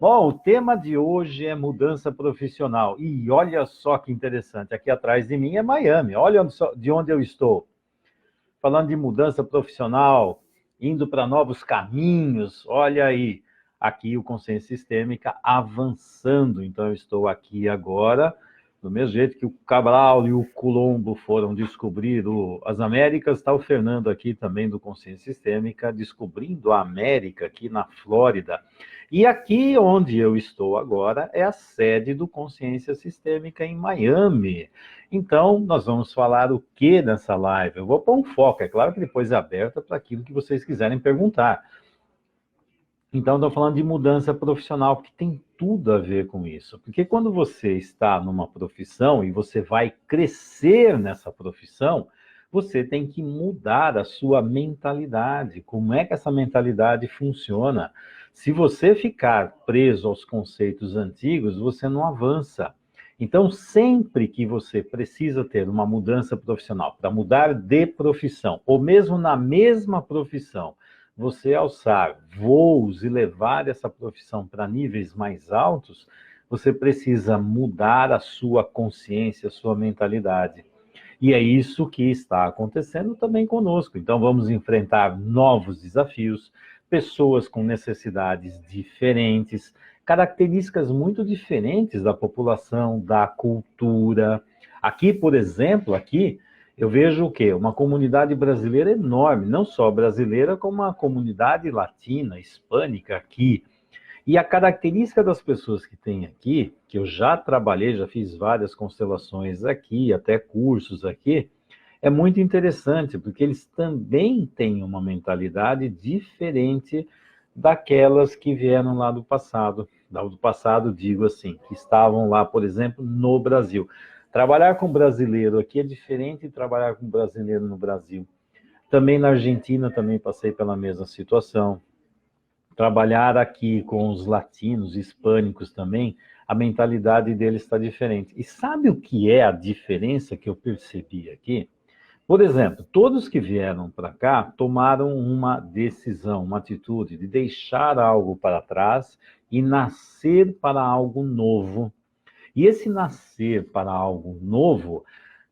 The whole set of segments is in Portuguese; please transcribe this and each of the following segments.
Bom, o tema de hoje é mudança profissional. E olha só que interessante, aqui atrás de mim é Miami. Olha de onde eu estou. Falando de mudança profissional, indo para novos caminhos. Olha aí, aqui o Consciência Sistêmica avançando. Então eu estou aqui agora, do mesmo jeito que o Cabral e o Colombo foram descobrir as Américas, está o Fernando aqui também do Consciência Sistêmica, descobrindo a América aqui na Flórida. E aqui onde eu estou agora é a sede do Consciência Sistêmica em Miami. Então, nós vamos falar o que nessa live? Eu vou pôr um foco, é claro que depois é aberta para aquilo que vocês quiserem perguntar. Então, estou falando de mudança profissional, que tem tudo a ver com isso. Porque quando você está numa profissão e você vai crescer nessa profissão, você tem que mudar a sua mentalidade. Como é que essa mentalidade funciona? Se você ficar preso aos conceitos antigos, você não avança. Então, sempre que você precisa ter uma mudança profissional, para mudar de profissão, ou mesmo na mesma profissão, você alçar voos e levar essa profissão para níveis mais altos, você precisa mudar a sua consciência, a sua mentalidade. E é isso que está acontecendo também conosco. Então, vamos enfrentar novos desafios, pessoas com necessidades diferentes, características muito diferentes da população, da cultura. Aqui, por exemplo, eu vejo o quê? Uma comunidade brasileira enorme, não só brasileira, como uma comunidade latina, hispânica aqui. E a característica das pessoas que tem aqui, que eu já trabalhei, já fiz várias constelações aqui, até cursos aqui, é muito interessante, porque eles também têm uma mentalidade diferente daquelas que vieram lá do passado. Do passado, digo assim, que estavam lá, por exemplo, no Brasil. Trabalhar com brasileiro aqui é diferente de trabalhar com brasileiro no Brasil. Também na Argentina, também passei pela mesma situação. Trabalhar aqui com os latinos, hispânicos também, a mentalidade deles está diferente. E sabe o que é a diferença que eu percebi aqui? Por exemplo, todos que vieram para cá tomaram uma decisão, uma atitude de deixar algo para trás e nascer para algo novo. E esse nascer para algo novo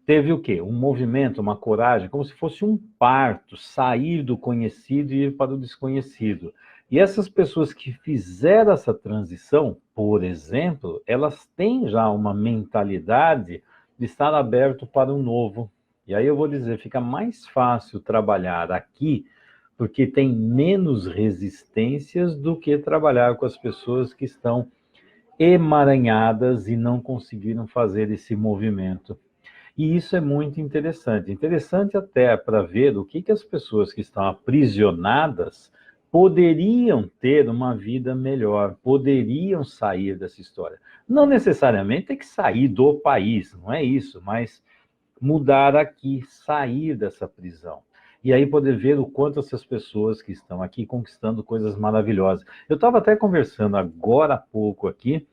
teve o quê? Um movimento, uma coragem, como se fosse um parto, sair do conhecido e ir para o desconhecido. E essas pessoas que fizeram essa transição, por exemplo, elas têm já uma mentalidade de estar aberto para o novo. E aí eu vou dizer, fica mais fácil trabalhar aqui, porque tem menos resistências do que trabalhar com as pessoas que estão emaranhadas e não conseguiram fazer esse movimento. E isso é muito interessante. Interessante até para ver o que as pessoas que estão aprisionadas poderiam ter uma vida melhor, poderiam sair dessa história. Não necessariamente tem que sair do país, não é isso, mas mudar aqui, sair dessa prisão. E aí poder ver o quanto essas pessoas que estão aqui conquistando coisas maravilhosas. Eu estava até conversando agora há pouco aqui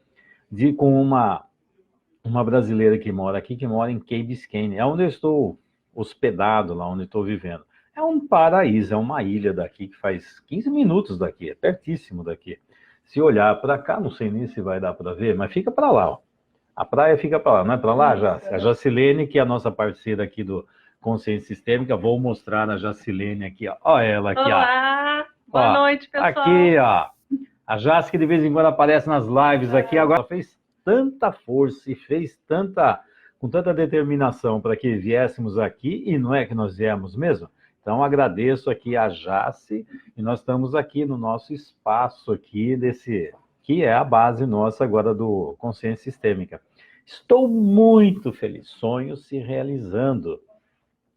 com uma brasileira que mora aqui, que mora em Key Biscayne, é onde eu estou hospedado, lá onde eu estou vivendo. É um paraíso, é uma ilha daqui que faz 15 minutos daqui, é pertíssimo daqui. Se olhar para cá, não sei nem se vai dar para ver, mas fica para lá, ó. A praia fica para lá, não é para lá, Jaci? A Jacilene, que é a nossa parceira aqui do Consciência Sistêmica, vou mostrar a Jacilene aqui, ó. Ó ela aqui, ó. Olá, boa noite, pessoal. Aqui, ó. A Jaci, que de vez em quando aparece nas lives aqui, agora fez tanta força e fez com tanta determinação para que viéssemos aqui, e não é que nós viemos mesmo? Então, agradeço aqui a Jaci, e nós estamos aqui no nosso espaço aqui, que é a base nossa agora do Consciência Sistêmica. Estou muito feliz, sonhos se realizando.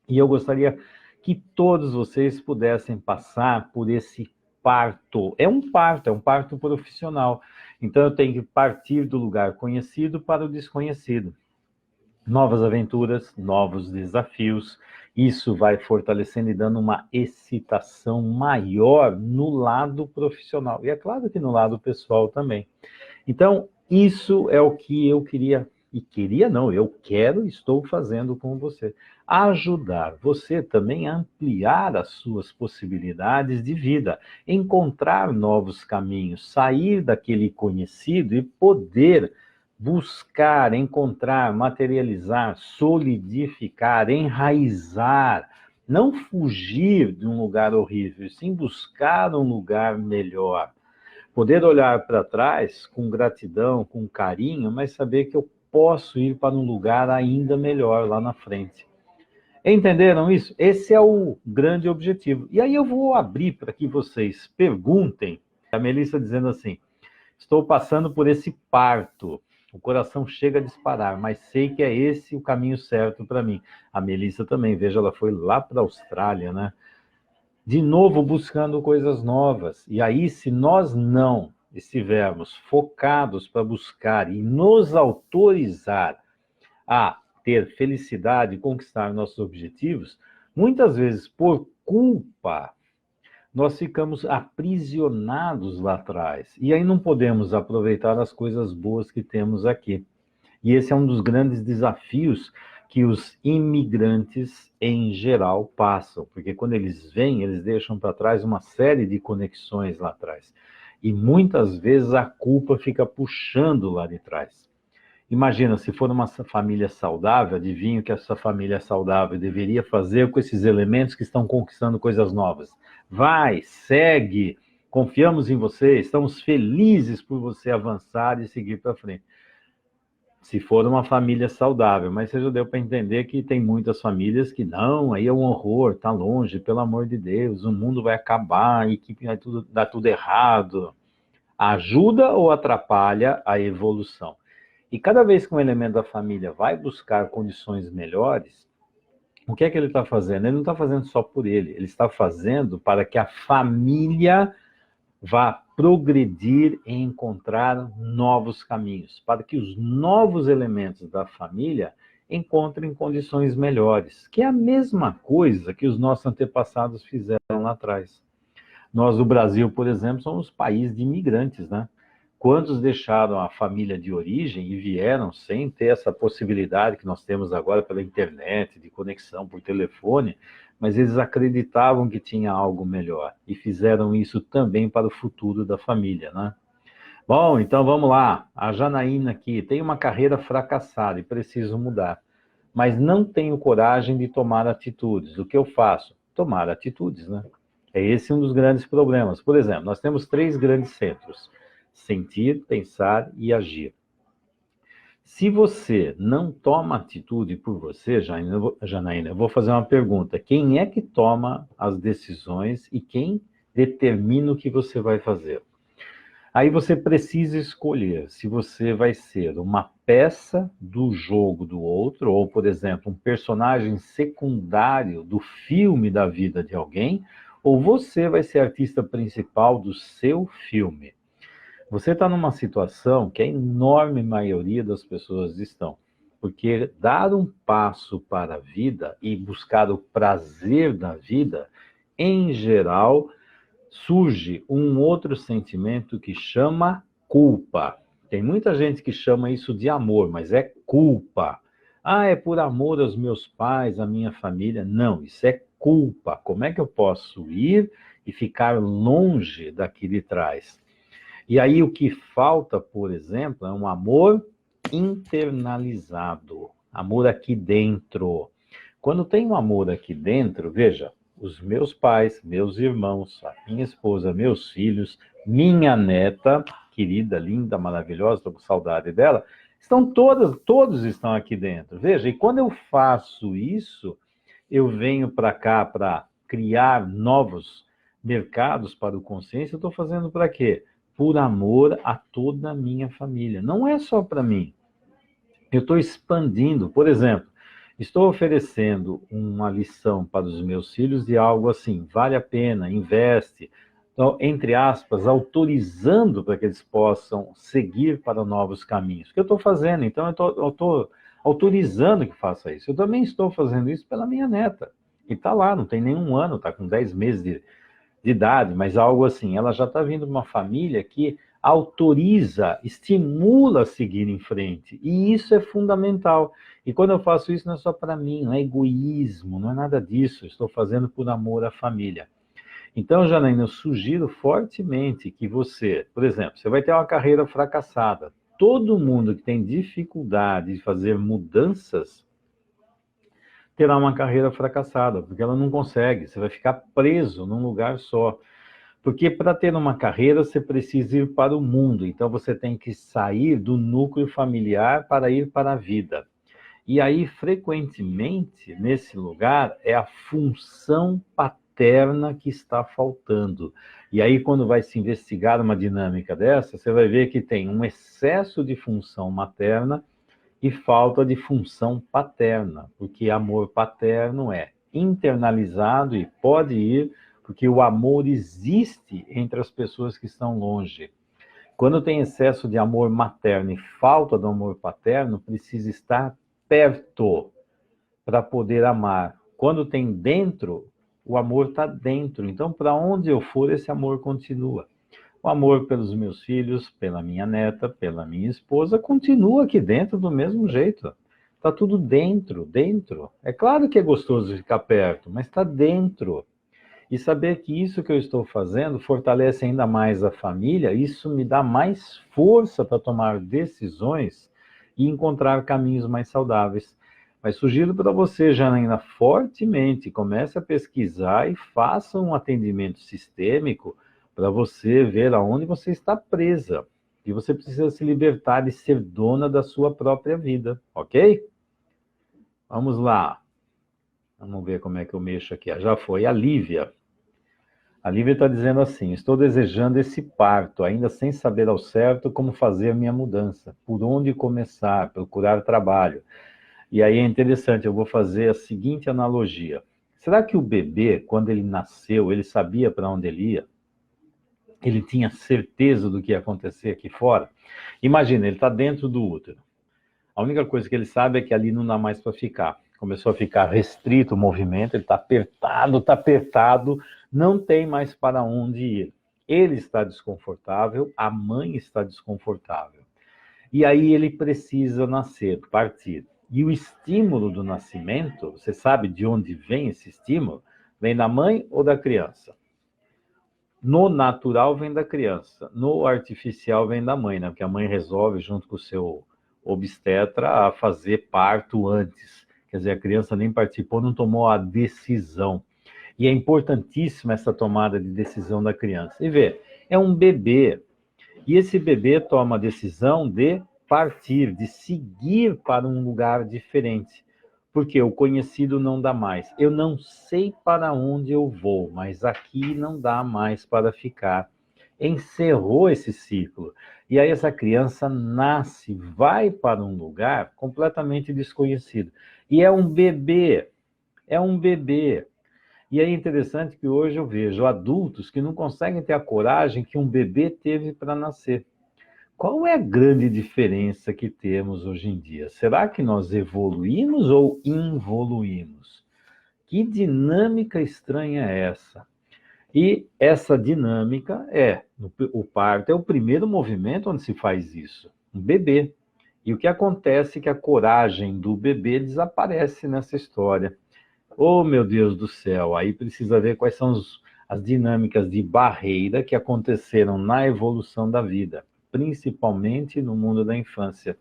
E eu gostaria que todos vocês pudessem passar por esse parto. É um parto profissional. Então eu tenho que partir do lugar conhecido para o desconhecido. Novas aventuras, novos desafios. Isso vai fortalecendo e dando uma excitação maior no lado profissional. E é claro que no lado pessoal também. Então, isso é o que eu queria, eu quero e estou fazendo com você. ajudar você também a ampliar as suas possibilidades de vida, encontrar novos caminhos, sair daquele conhecido e poder buscar, encontrar, materializar, solidificar, enraizar, não fugir de um lugar horrível, sim buscar um lugar melhor. Poder olhar para trás com gratidão, com carinho, mas saber que eu posso ir para um lugar ainda melhor lá na frente. Entenderam isso? Esse é o grande objetivo. E aí eu vou abrir para que vocês perguntem. A Melissa dizendo assim: estou passando por esse parto. O coração chega a disparar, mas sei que é esse o caminho certo para mim. A Melissa também, veja, ela foi lá para a Austrália, né? De novo buscando coisas novas. E aí, se nós não estivermos focados para buscar e nos autorizar a ter felicidade e conquistar nossos objetivos, muitas vezes por culpa, nós ficamos aprisionados lá atrás. E aí não podemos aproveitar as coisas boas que temos aqui. E esse é um dos grandes desafios que os imigrantes, em geral, passam. Porque quando eles vêm, eles deixam para trás uma série de conexões lá atrás. E muitas vezes a culpa fica puxando lá de trás. Imagina, se for uma família saudável, adivinha o que essa família saudável deveria fazer com esses elementos que estão conquistando coisas novas. Vai, segue, confiamos em você, estamos felizes por você avançar e seguir para frente. Se for uma família saudável, mas você já deu para entender que tem muitas famílias que não, aí é um horror, tá longe, pelo amor de Deus, o mundo vai acabar e que vai dar tudo errado. Ajuda ou atrapalha a evolução? E cada vez que um elemento da família vai buscar condições melhores, o que é que ele está fazendo? Ele não está fazendo só por ele está fazendo para que a família vá progredir e encontrar novos caminhos, para que os novos elementos da família encontrem condições melhores, que é a mesma coisa que os nossos antepassados fizeram lá atrás. Nós, do Brasil, por exemplo, somos um país de imigrantes, né? Quantos deixaram a família de origem e vieram sem ter essa possibilidade que nós temos agora pela internet, de conexão por telefone, mas eles acreditavam que tinha algo melhor e fizeram isso também para o futuro da família, né? Bom, então vamos lá. A Janaína aqui tem uma carreira fracassada e preciso mudar, mas não tenho coragem de tomar atitudes. O que eu faço? Tomar atitudes, né? É esse um dos grandes problemas. Por exemplo, nós temos 3 grandes centros: sentir, pensar e agir. Se você não toma atitude por você, Janaína, eu vou fazer uma pergunta. Quem é que toma as decisões e quem determina o que você vai fazer? Aí você precisa escolher se você vai ser uma peça do jogo do outro, ou, por exemplo, um personagem secundário do filme da vida de alguém, ou você vai ser artista principal do seu filme. Você está numa situação que a enorme maioria das pessoas estão. Porque dar um passo para a vida e buscar o prazer da vida, em geral, surge um outro sentimento que chama culpa. Tem muita gente que chama isso de amor, mas é culpa. Ah, é por amor aos meus pais, à minha família. Não, isso é culpa. Como é que eu posso ir e ficar longe daqui de trás? E aí o que falta, por exemplo, é um amor internalizado. Amor aqui dentro. Quando tem um amor aqui dentro, veja, os meus pais, meus irmãos, a minha esposa, meus filhos, minha neta, querida, linda, maravilhosa, estou com saudade dela, todos estão aqui dentro. Veja, e quando eu faço isso, eu venho para cá para criar novos mercados para o consciência, eu estou fazendo para quê? Por amor a toda a minha família. Não é só para mim. Eu estou expandindo. Por exemplo, estou oferecendo uma lição para os meus filhos de algo assim, vale a pena, investe. Então, entre aspas, autorizando para que eles possam seguir para novos caminhos. O que eu estou fazendo? Então, eu estou autorizando que faça isso. Eu também estou fazendo isso pela minha neta. E está lá, não tem nenhum ano, está com 10 meses de idade, mas algo assim. Ela já está vindo de uma família que autoriza, estimula a seguir em frente. E isso é fundamental. E quando eu faço isso, não é só para mim, não é egoísmo, não é nada disso. Eu estou fazendo por amor à família. Então, Janaína, eu sugiro fortemente que você, por exemplo, você vai ter uma carreira fracassada. Todo mundo que tem dificuldade de fazer mudanças terá uma carreira fracassada, porque ela não consegue, você vai ficar preso num lugar só. Porque para ter uma carreira, você precisa ir para o mundo, então você tem que sair do núcleo familiar para ir para a vida. E aí, frequentemente, nesse lugar, é a função paterna que está faltando. E aí, quando vai se investigar uma dinâmica dessa, você vai ver que tem um excesso de função materna e falta de função paterna, porque amor paterno é internalizado e pode ir, porque o amor existe entre as pessoas que estão longe. Quando tem excesso de amor materno e falta do amor paterno, precisa estar perto para poder amar. Quando tem dentro, o amor está dentro. Então, para onde eu for, esse amor continua. O amor pelos meus filhos, pela minha neta, pela minha esposa, continua aqui dentro do mesmo jeito. Está tudo dentro, dentro. É claro que é gostoso ficar perto, mas está dentro. E saber que isso que eu estou fazendo fortalece ainda mais a família, isso me dá mais força para tomar decisões e encontrar caminhos mais saudáveis. Mas sugiro para você, Janaína, fortemente, comece a pesquisar e faça um atendimento sistêmico para você ver aonde você está presa. E você precisa se libertar e ser dona da sua própria vida, ok? Vamos lá. Vamos ver como é que eu mexo aqui. Já foi a Lívia. A Lívia está dizendo assim: estou desejando esse parto, ainda sem saber ao certo como fazer a minha mudança, por onde começar, procurar trabalho. E aí é interessante, eu vou fazer a seguinte analogia. Será que o bebê, quando ele nasceu, ele sabia para onde ele ia? Ele tinha certeza do que ia acontecer aqui fora? Imagina, ele está dentro do útero. A única coisa que ele sabe é que ali não dá mais para ficar. Começou a ficar restrito o movimento, ele está apertado, não tem mais para onde ir. Ele está desconfortável, a mãe está desconfortável. E aí ele precisa nascer, partir. E o estímulo do nascimento, você sabe de onde vem esse estímulo? Vem da mãe ou da criança? No natural vem da criança, no artificial vem da mãe, né? Porque a mãe resolve, junto com o seu obstetra, a fazer parto antes. Quer dizer, a criança nem participou, não tomou a decisão. E é importantíssima essa tomada de decisão da criança. E vê, é um bebê. E esse bebê toma a decisão de partir, de seguir para um lugar diferente. Porque o conhecido não dá mais. Eu não sei para onde eu vou, mas aqui não dá mais para ficar. Encerrou esse ciclo. E aí essa criança nasce, vai para um lugar completamente desconhecido. E é um bebê. É um bebê. E é interessante que hoje eu vejo adultos que não conseguem ter a coragem que um bebê teve para nascer. Qual é a grande diferença que temos hoje em dia? Será que nós evoluímos ou involuímos? Que dinâmica estranha é essa? E essa dinâmica o parto é o primeiro movimento onde se faz isso, um bebê. E o que acontece é que a coragem do bebê desaparece nessa história. Oh, meu Deus do céu, aí precisa ver quais são as dinâmicas de barreira que aconteceram na evolução da vida, principalmente no mundo da infância,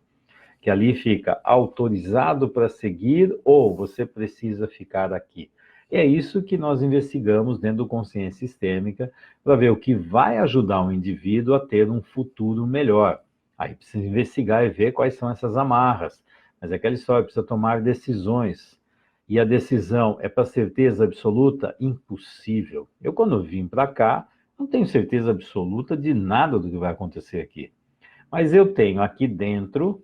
que ali fica autorizado para seguir ou você precisa ficar aqui. É isso que nós investigamos dentro do Consciência Sistêmica para ver o que vai ajudar o indivíduo a ter um futuro melhor. Aí precisa investigar e ver quais são essas amarras. Mas é aquela história, precisa tomar decisões. E a decisão é para certeza absoluta? Impossível. Eu, quando vim para cá, não tenho certeza absoluta de nada do que vai acontecer aqui. Mas eu tenho aqui dentro,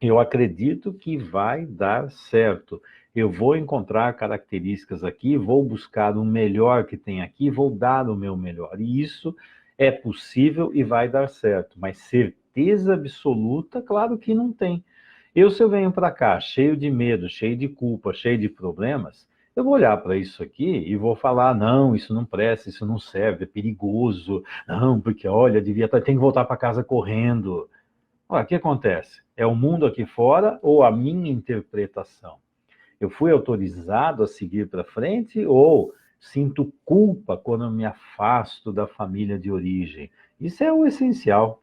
eu acredito que vai dar certo. Eu vou encontrar características aqui, vou buscar o melhor que tem aqui, vou dar o meu melhor. E isso é possível e vai dar certo. Mas certeza absoluta, claro que não tem. Se eu venho para cá cheio de medo, cheio de culpa, cheio de problemas, Eu vou olhar para isso aqui e vou falar, não, isso não presta, isso não serve, é perigoso, não, porque olha, tem que voltar para casa correndo. Olha, o que acontece? É o mundo aqui fora ou a minha interpretação? Eu fui autorizado a seguir para frente ou sinto culpa quando eu me afasto da família de origem? Isso é o essencial.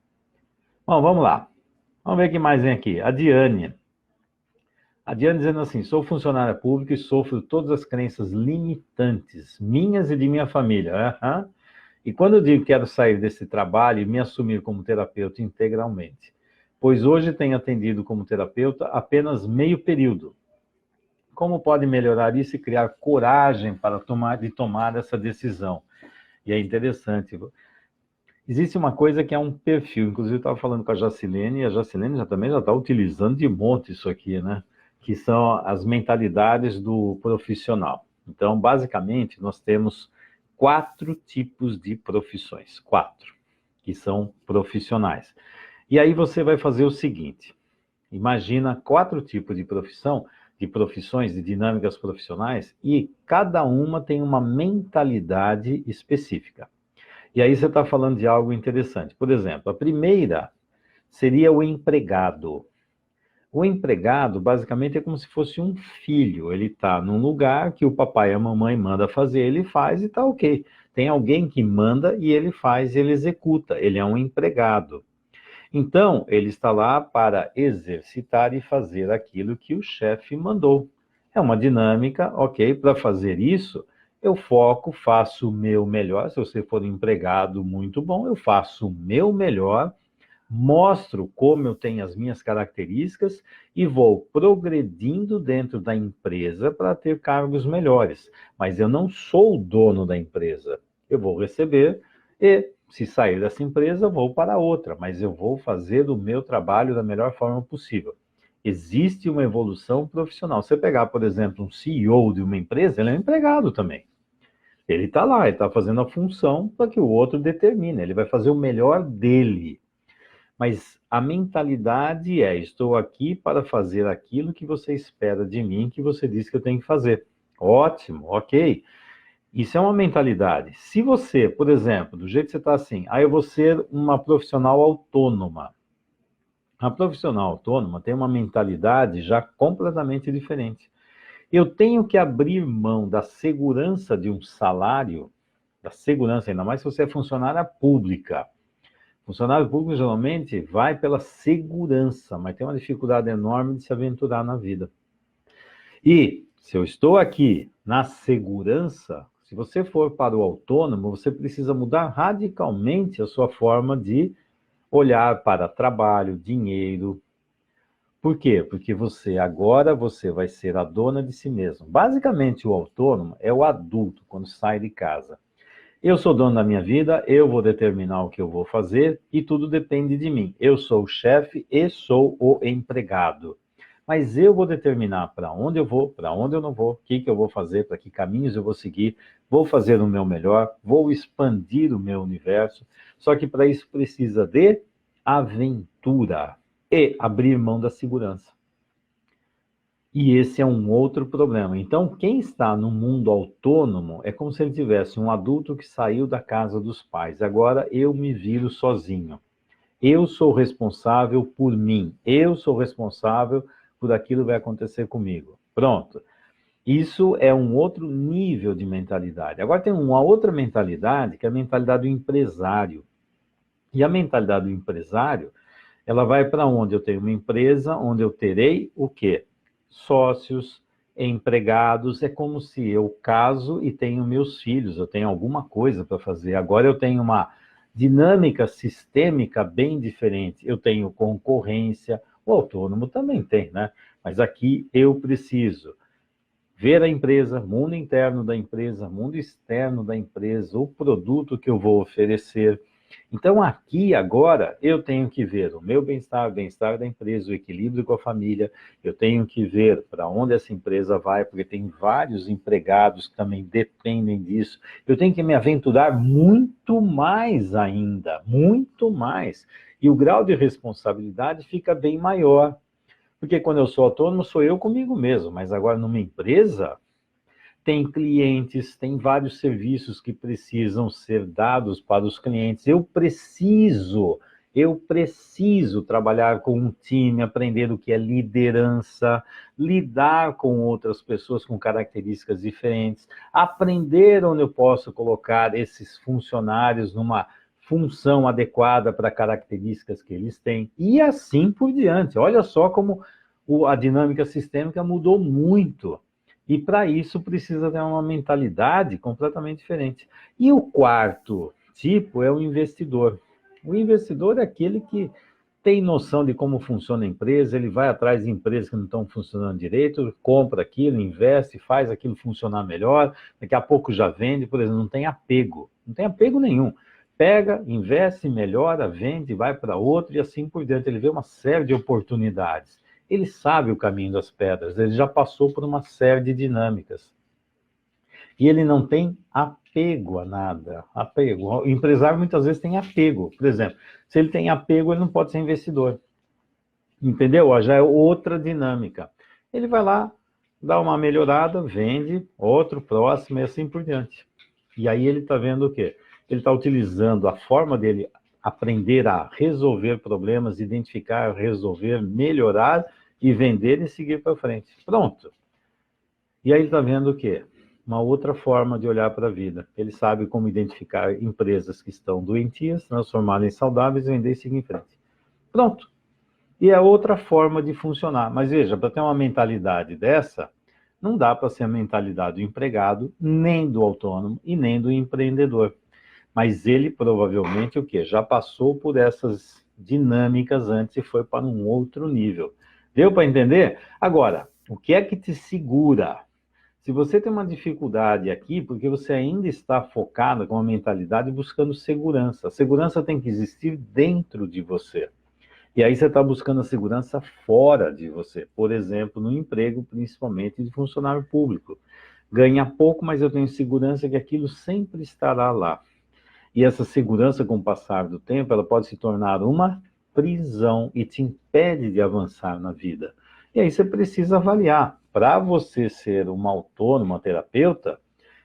Bom, vamos lá. Vamos ver o que mais vem aqui. A Diane. A Diane dizendo assim, sou funcionária pública e sofro todas as crenças limitantes, minhas e de minha família. Uhum. E quando eu digo que quero sair desse trabalho e me assumir como terapeuta integralmente, pois hoje tenho atendido como terapeuta apenas meio período. Como pode melhorar isso e criar coragem para tomar essa decisão? E é interessante. Existe uma coisa que é um perfil. Inclusive, eu estava falando com a Jacilene, e a Jacilene também já está utilizando de monte isso aqui, né? Que são as mentalidades do profissional. Então, basicamente, nós temos 4 tipos de profissões. 4, que são profissionais. E aí você vai fazer o seguinte. Imagina 4 tipos de profissões, de dinâmicas profissionais, e cada uma tem uma mentalidade específica. E aí você está falando de algo interessante. Por exemplo, a primeira seria o empregado. O empregado, basicamente, é como se fosse um filho. Ele está num lugar que o papai e a mamãe mandam fazer, ele faz e está ok. Tem alguém que manda e ele faz, ele executa. Ele é um empregado. Então, ele está lá para exercitar e fazer aquilo que o chefe mandou. É uma dinâmica, ok, para fazer isso, eu foco, faço o meu melhor. Se você for um empregado muito bom, eu faço o meu melhor, mostro como eu tenho as minhas características e vou progredindo dentro da empresa para ter cargos melhores. Mas eu não sou o dono da empresa. Eu vou receber e, se sair dessa empresa, vou para outra, mas eu vou fazer o meu trabalho da melhor forma possível. Existe uma evolução profissional. Você pegar, por exemplo, um CEO de uma empresa, ele é um empregado também. Ele está lá, ele está fazendo a função para que o outro determine. Ele vai fazer o melhor dele. Mas a mentalidade é, estou aqui para fazer aquilo que você espera de mim, que você disse que eu tenho que fazer. Ótimo, ok. Isso é uma mentalidade. Se você, por exemplo, do jeito que você está assim, eu vou ser uma profissional autônoma. A profissional autônoma tem uma mentalidade já completamente diferente. Eu tenho que abrir mão da segurança de um salário, da segurança, ainda mais se você é funcionária pública. Funcionário público geralmente vai pela segurança, mas tem uma dificuldade enorme de se aventurar na vida. E se eu estou aqui na segurança, se você for para o autônomo, você precisa mudar radicalmente a sua forma de olhar para trabalho, dinheiro. Por quê? Porque agora você vai ser a dona de si mesmo. Basicamente, o autônomo é o adulto quando sai de casa. Eu sou dono da minha vida, eu vou determinar o que eu vou fazer e tudo depende de mim. Eu sou o chefe e sou o empregado. Mas eu vou determinar para onde eu vou, para onde eu não vou, o que eu vou fazer, para que caminhos eu vou seguir, vou fazer o meu melhor, vou expandir o meu universo. Só que para isso precisa de aventura e abrir mão da segurança. E esse é um outro problema. Então, quem está no mundo autônomo é como se ele tivesse um adulto que saiu da casa dos pais. Agora eu me viro sozinho. Eu sou responsável por mim. Eu sou responsável por aquilo que vai acontecer comigo. Pronto. Isso é um outro nível de mentalidade. Agora tem uma outra mentalidade, que é a mentalidade do empresário. E a mentalidade do empresário, ela vai para onde eu tenho uma empresa, onde eu terei o quê? Sócios, empregados, é como se eu caso e tenho meus filhos, eu tenho alguma coisa para fazer. Agora eu tenho uma dinâmica sistêmica bem diferente. Eu tenho concorrência, o autônomo também tem, né? Mas aqui eu preciso ver a empresa, mundo interno da empresa, mundo externo da empresa, o produto que eu vou oferecer. Então, aqui, agora, eu tenho que ver o meu bem-estar, o bem-estar da empresa, o equilíbrio com a família, eu tenho que ver para onde essa empresa vai, porque tem vários empregados que também dependem disso. Eu tenho que me aventurar muito mais ainda, muito mais. E o grau de responsabilidade fica bem maior. Porque quando eu sou autônomo, sou eu comigo mesmo, mas agora numa empresa, tem clientes, tem vários serviços que precisam ser dados para os clientes. Eu preciso trabalhar com um time, aprender o que é liderança, lidar com outras pessoas com características diferentes, aprender onde eu posso colocar esses funcionários numa função adequada para características que eles têm, e assim por diante. Olha só como a dinâmica sistêmica mudou muito. E para isso precisa ter uma mentalidade completamente diferente. E o quarto tipo é o investidor. O investidor é aquele que tem noção de como funciona a empresa, ele vai atrás de empresas que não estão funcionando direito, compra aquilo, investe, faz aquilo funcionar melhor, daqui a pouco já vende, por exemplo, não tem apego nenhum. Pega, investe, melhora, vende, vai para outro e assim por diante. Ele vê uma série de oportunidades. Ele sabe o caminho das pedras, ele já passou por uma série de dinâmicas. E ele não tem apego a nada. Apego. O empresário muitas vezes tem apego. Por exemplo, se ele tem apego, ele não pode ser investidor. Entendeu? Já é outra dinâmica. Ele vai lá, dá uma melhorada, vende, outro, próximo e assim por diante. E aí ele está vendo o quê? Ele está utilizando a forma dele aprender a resolver problemas, identificar, resolver, melhorar e vender e seguir para frente. Pronto. E aí ele está vendo o quê? Uma outra forma de olhar para a vida. Ele sabe como identificar empresas que estão doentias, transformá-las em saudáveis, vender e seguir em frente. Pronto. E é outra forma de funcionar. Mas veja, para ter uma mentalidade dessa, não dá para ser a mentalidade do empregado, nem do autônomo e nem do empreendedor. Mas ele provavelmente o quê? Já passou por essas dinâmicas antes e foi para um outro nível. Deu para entender? Agora, o que é que te segura? Se você tem uma dificuldade aqui, porque você ainda está focado com a mentalidade buscando segurança. A segurança tem que existir dentro de você. E aí você está buscando a segurança fora de você. Por exemplo, no emprego, principalmente de funcionário público. Ganha pouco, mas eu tenho segurança que aquilo sempre estará lá. E essa segurança, com o passar do tempo, ela pode se tornar uma prisão e te impede de avançar na vida. E aí você precisa avaliar. Para você ser uma autônoma, uma terapeuta,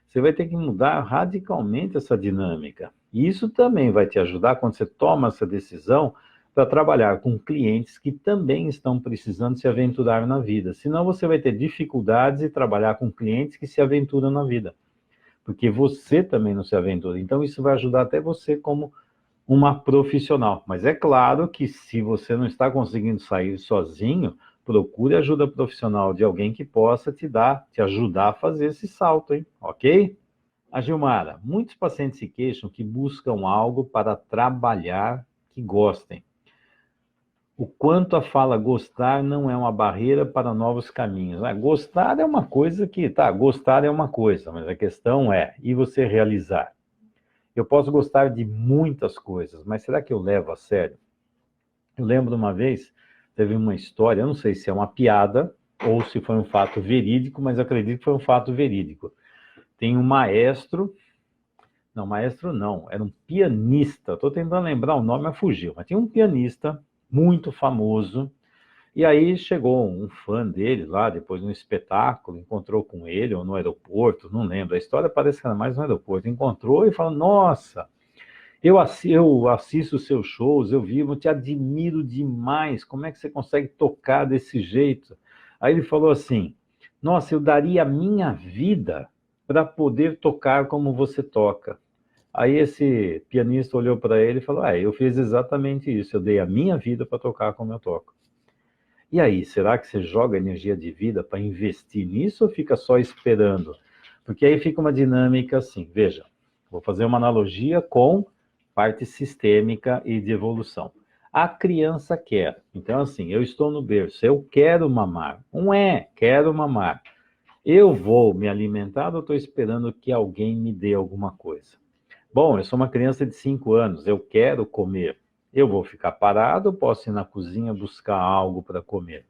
você vai ter que mudar radicalmente essa dinâmica. E isso também vai te ajudar quando você toma essa decisão para trabalhar com clientes que também estão precisando se aventurar na vida. Senão você vai ter dificuldades em trabalhar com clientes que se aventuram na vida. Porque você também não se aventura. Então isso vai ajudar até você como uma profissional. Mas é claro que se você não está conseguindo sair sozinho, procure ajuda profissional de alguém que possa te ajudar a fazer esse salto, hein? Ok? A Gilmara, muitos pacientes se queixam que buscam algo para trabalhar que gostem. O quanto a fala gostar não é uma barreira para novos caminhos. Gostar é uma coisa gostar é uma coisa, mas a questão é, e você realizar? Eu posso gostar de muitas coisas, mas será que eu levo a sério? Eu lembro uma vez, teve uma história, eu não sei se é uma piada ou se foi um fato verídico, mas acredito que foi um fato verídico. Tem um maestro não, era um pianista, estou tentando lembrar o nome, mas fugiu, mas tinha um pianista muito famoso, e aí chegou um fã dele lá, depois de um espetáculo, encontrou com ele, ou no aeroporto, não lembro, a história parece que era mais no aeroporto, encontrou e falou, nossa, eu assisto os seus shows, eu vivo, eu te admiro demais, como é que você consegue tocar desse jeito? Aí ele falou assim, nossa, eu daria a minha vida para poder tocar como você toca. Aí esse pianista olhou para ele e falou, eu fiz exatamente isso, eu dei a minha vida para tocar como eu toco. E aí, será que você joga energia de vida para investir nisso ou fica só esperando? Porque aí fica uma dinâmica assim, veja, vou fazer uma analogia com parte sistêmica e de evolução. A criança quer, então assim, eu estou no berço, eu quero mamar, quero mamar. Eu vou me alimentar ou estou esperando que alguém me dê alguma coisa? Bom, eu sou uma criança de 5 anos, eu quero comer. Eu vou ficar parado ou posso ir na cozinha buscar algo para comer?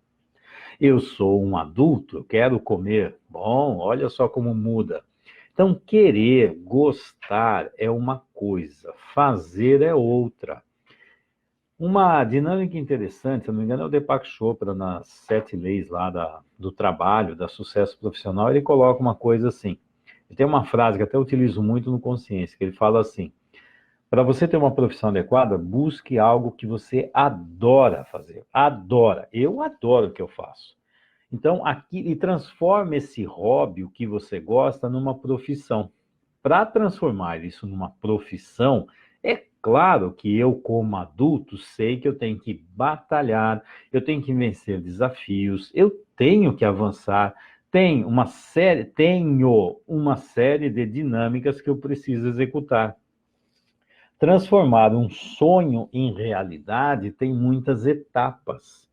Eu sou um adulto, eu quero comer. Bom, olha só como muda. Então, querer, gostar é uma coisa, fazer é outra. Uma dinâmica interessante, se eu não me engano, é o Deepak Chopra, nas 7 leis lá do trabalho, da sucesso profissional, ele coloca uma coisa assim. Ele tem uma frase que até eu utilizo muito no Consciência, que ele fala assim: para você ter uma profissão adequada, busque algo que você adora fazer. Adora. Eu adoro o que eu faço. Então, aqui, e transforme esse hobby, o que você gosta, numa profissão. Para transformar isso numa profissão, é claro que eu, como adulto, sei que eu tenho que batalhar, eu tenho que vencer desafios, eu tenho que avançar, tenho uma série de dinâmicas que eu preciso executar. Transformar um sonho em realidade tem muitas etapas.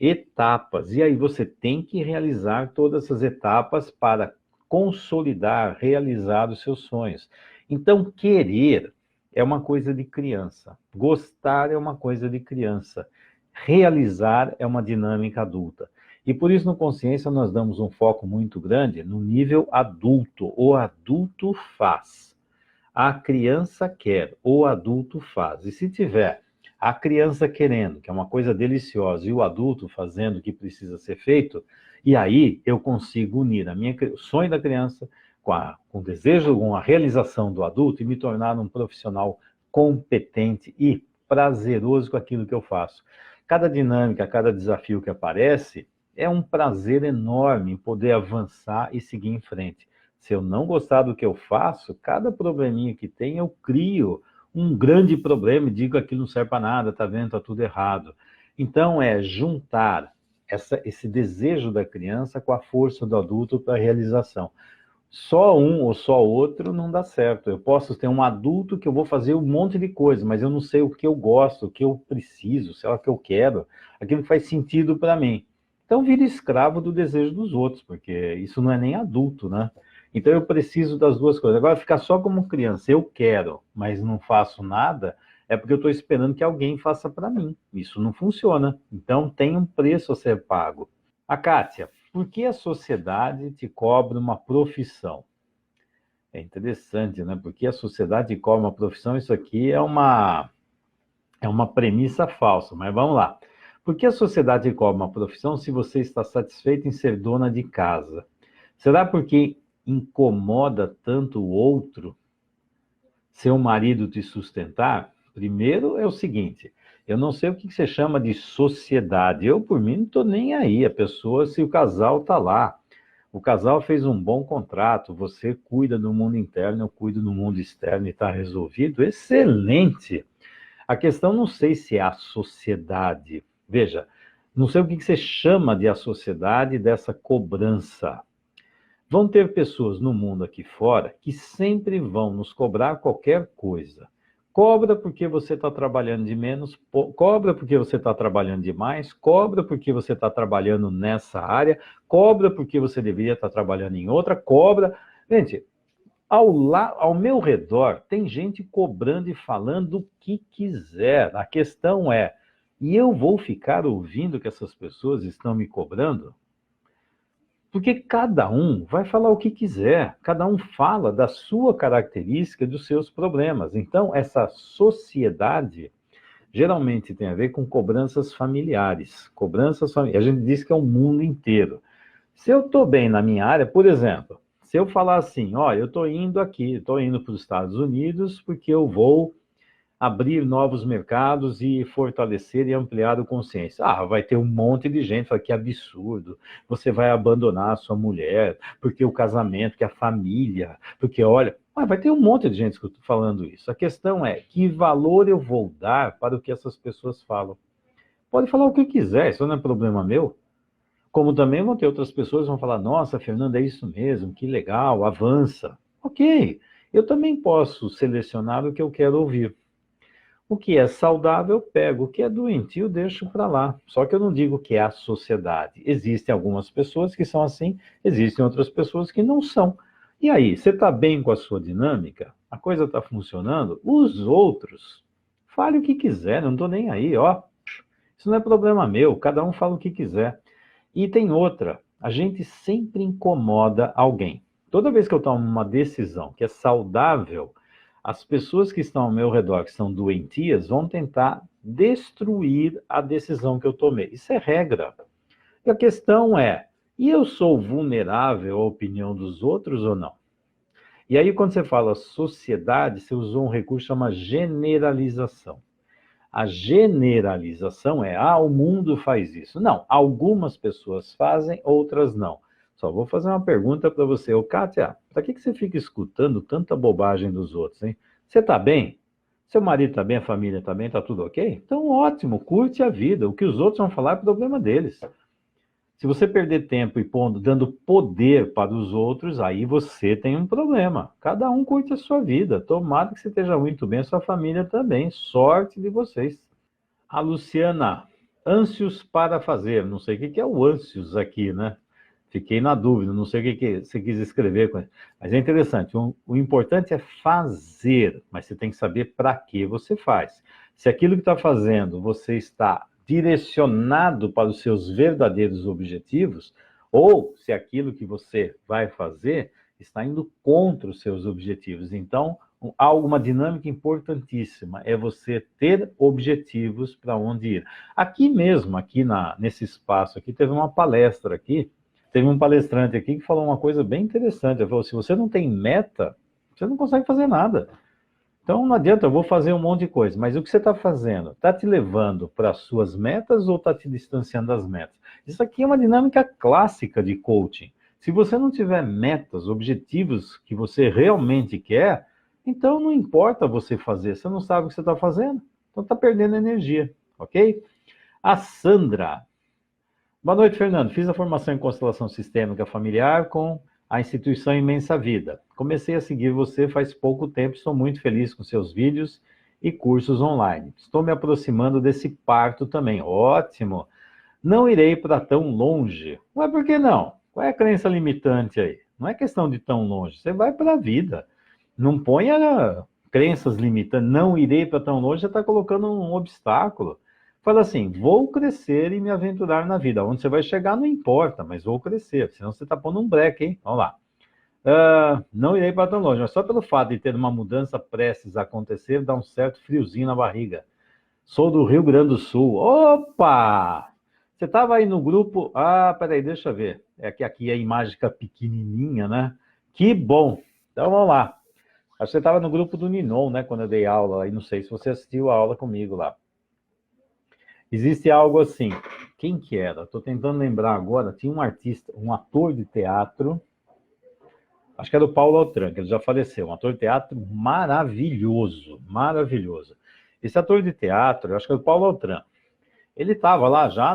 Etapas. E aí você tem que realizar todas essas etapas para consolidar, realizar os seus sonhos. Então, querer é uma coisa de criança. Gostar é uma coisa de criança. Realizar é uma dinâmica adulta. E por isso, no Consciência, nós damos um foco muito grande no nível adulto. O adulto faz. A criança quer, o adulto faz. E se tiver a criança querendo, que é uma coisa deliciosa, e o adulto fazendo o que precisa ser feito, e aí eu consigo unir o sonho da criança com o desejo, com a realização do adulto e me tornar um profissional competente e prazeroso com aquilo que eu faço. Cada dinâmica, cada desafio que aparece, é um prazer enorme em poder avançar e seguir em frente. Se eu não gostar do que eu faço, cada probleminha que tem, eu crio um grande problema e digo que aquilo não serve para nada, tá vendo, tá tudo errado. Então, é juntar esse desejo da criança com a força do adulto para a realização. Só um ou só outro não dá certo. Eu posso ter um adulto que eu vou fazer um monte de coisa, mas eu não sei o que eu gosto, o que eu preciso, sei lá o que eu quero, aquilo que faz sentido para mim. Então, vira escravo do desejo dos outros, porque isso não é nem adulto, né? Então, eu preciso das duas coisas. Agora, ficar só como criança, eu quero, mas não faço nada, é porque eu estou esperando que alguém faça para mim. Isso não funciona. Então, tem um preço a ser pago. A Kátia, por que a sociedade te cobra uma profissão? É interessante, né? Porque a sociedade te cobra uma profissão, isso aqui é uma premissa falsa, mas vamos lá. Por que a sociedade te cobra uma profissão se você está satisfeito em ser dona de casa? Será porque incomoda tanto o outro, seu marido te sustentar? Primeiro é o seguinte, eu não sei o que você chama de sociedade. Eu, por mim, não estou nem aí. A pessoa, se o casal está lá, o casal fez um bom contrato, você cuida do mundo interno, eu cuido do mundo externo e está resolvido, excelente. A questão não sei se é a sociedade. Veja, não sei o que você chama de a sociedade dessa cobrança. Vão ter pessoas no mundo aqui fora que sempre vão nos cobrar qualquer coisa. Cobra porque você está trabalhando de menos, cobra porque você está trabalhando demais, cobra porque você está trabalhando nessa área, cobra porque você deveria estar trabalhando em outra, cobra. Gente, ao meu redor tem gente cobrando e falando o que quiser. A questão é, e eu vou ficar ouvindo que essas pessoas estão me cobrando? Porque cada um vai falar o que quiser, cada um fala da sua característica, dos seus problemas. Então, essa sociedade geralmente tem a ver com cobranças familiares. A gente diz que é o mundo inteiro. Se eu estou bem na minha área, por exemplo, se eu falar assim, olha, eu estou indo aqui, estou indo para os Estados Unidos porque eu vou abrir novos mercados e fortalecer e ampliar o consciência. Ah, vai ter um monte de gente, fala que absurdo, você vai abandonar a sua mulher, porque o casamento, que a família, porque olha, vai ter um monte de gente falando isso. A questão é, que valor eu vou dar para o que essas pessoas falam? Pode falar o que quiser, isso não é problema meu. Como também vão ter outras pessoas que vão falar, nossa, Fernanda, é isso mesmo, que legal, avança. Ok, eu também posso selecionar o que eu quero ouvir. O que é saudável, eu pego. O que é doentio, eu deixo para lá. Só que eu não digo que é a sociedade. Existem algumas pessoas que são assim, existem outras pessoas que não são. E aí, você está bem com a sua dinâmica? A coisa está funcionando? Os outros, fale o que quiser, não estou nem aí, ó. Isso não é problema meu, cada um fala o que quiser. E tem outra, a gente sempre incomoda alguém. Toda vez que eu tomo uma decisão que é saudável, As pessoas que estão ao meu redor, que são doentias, vão tentar destruir a decisão que eu tomei. Isso é regra. E a questão é, e eu sou vulnerável à opinião dos outros ou não? E aí, quando você fala sociedade, você usou um recurso que chama generalização. A generalização é, o mundo faz isso. Não, algumas pessoas fazem, outras não. Só vou fazer uma pergunta para você. Ô, Kátia, para que você fica escutando tanta bobagem dos outros, hein? Você está bem? Seu marido está bem? A família está bem? Está tudo ok? Então, ótimo, curte a vida. O que os outros vão falar é problema deles. Se você perder tempo e dando poder para os outros, aí você tem um problema. Cada um curte a sua vida. Tomara que você esteja muito bem, a sua família também. Sorte de vocês. A Luciana, ânsios para fazer. Não sei o que é o ânsios aqui, né? Fiquei na dúvida, não sei o que você quis escrever. Mas é interessante, o importante é fazer, mas você tem que saber para que você faz. Se aquilo que está fazendo, você está direcionado para os seus verdadeiros objetivos, ou se aquilo que você vai fazer está indo contra os seus objetivos. Então, há uma dinâmica importantíssima, é você ter objetivos para onde ir. Aqui mesmo, nesse espaço aqui, teve uma palestra aqui, teve um palestrante aqui que falou uma coisa bem interessante. Ele falou, se você não tem meta, você não consegue fazer nada. Então não adianta, eu vou fazer um monte de coisa, mas o que você está fazendo? Está te levando para as suas metas ou está te distanciando das metas? Isso aqui é uma dinâmica clássica de coaching. Se você não tiver metas, objetivos que você realmente quer, então não importa você fazer, você não sabe o que você está fazendo, então está perdendo energia, ok? A Sandra. Boa noite, Fernando. Fiz a formação em constelação sistêmica familiar com a instituição Imensa Vida. Comecei a seguir você faz pouco tempo, estou muito feliz com seus vídeos e cursos online. Estou me aproximando desse parto também. Ótimo! Não irei para tão longe. Mas por que não? Qual é a crença limitante aí? Não é questão de tão longe, você vai para a vida. Não ponha crenças limitantes. Não irei para tão longe, já está colocando um obstáculo. Fala assim, vou crescer e me aventurar na vida. Onde você vai chegar não importa, mas vou crescer. Senão você está pondo um breque, hein? Vamos lá. Não irei para tão longe, mas só pelo fato de ter uma mudança prestes a acontecer, dá um certo friozinho na barriga. Sou do Rio Grande do Sul. Opa! Você estava aí no grupo... peraí, deixa eu ver. É que aqui a imagem fica pequenininha, né? Que bom! Então, vamos lá. Acho que você estava no grupo do Ninon, né? Quando eu dei aula. Aí não sei se você assistiu a aula comigo lá. Existe algo assim, quem que era? Estou tentando lembrar agora, tinha um artista, um ator de teatro, acho que era o Paulo Altran, que ele já faleceu, um ator de teatro maravilhoso, maravilhoso. Esse ator de teatro, acho que era o Paulo Altran, ele estava lá já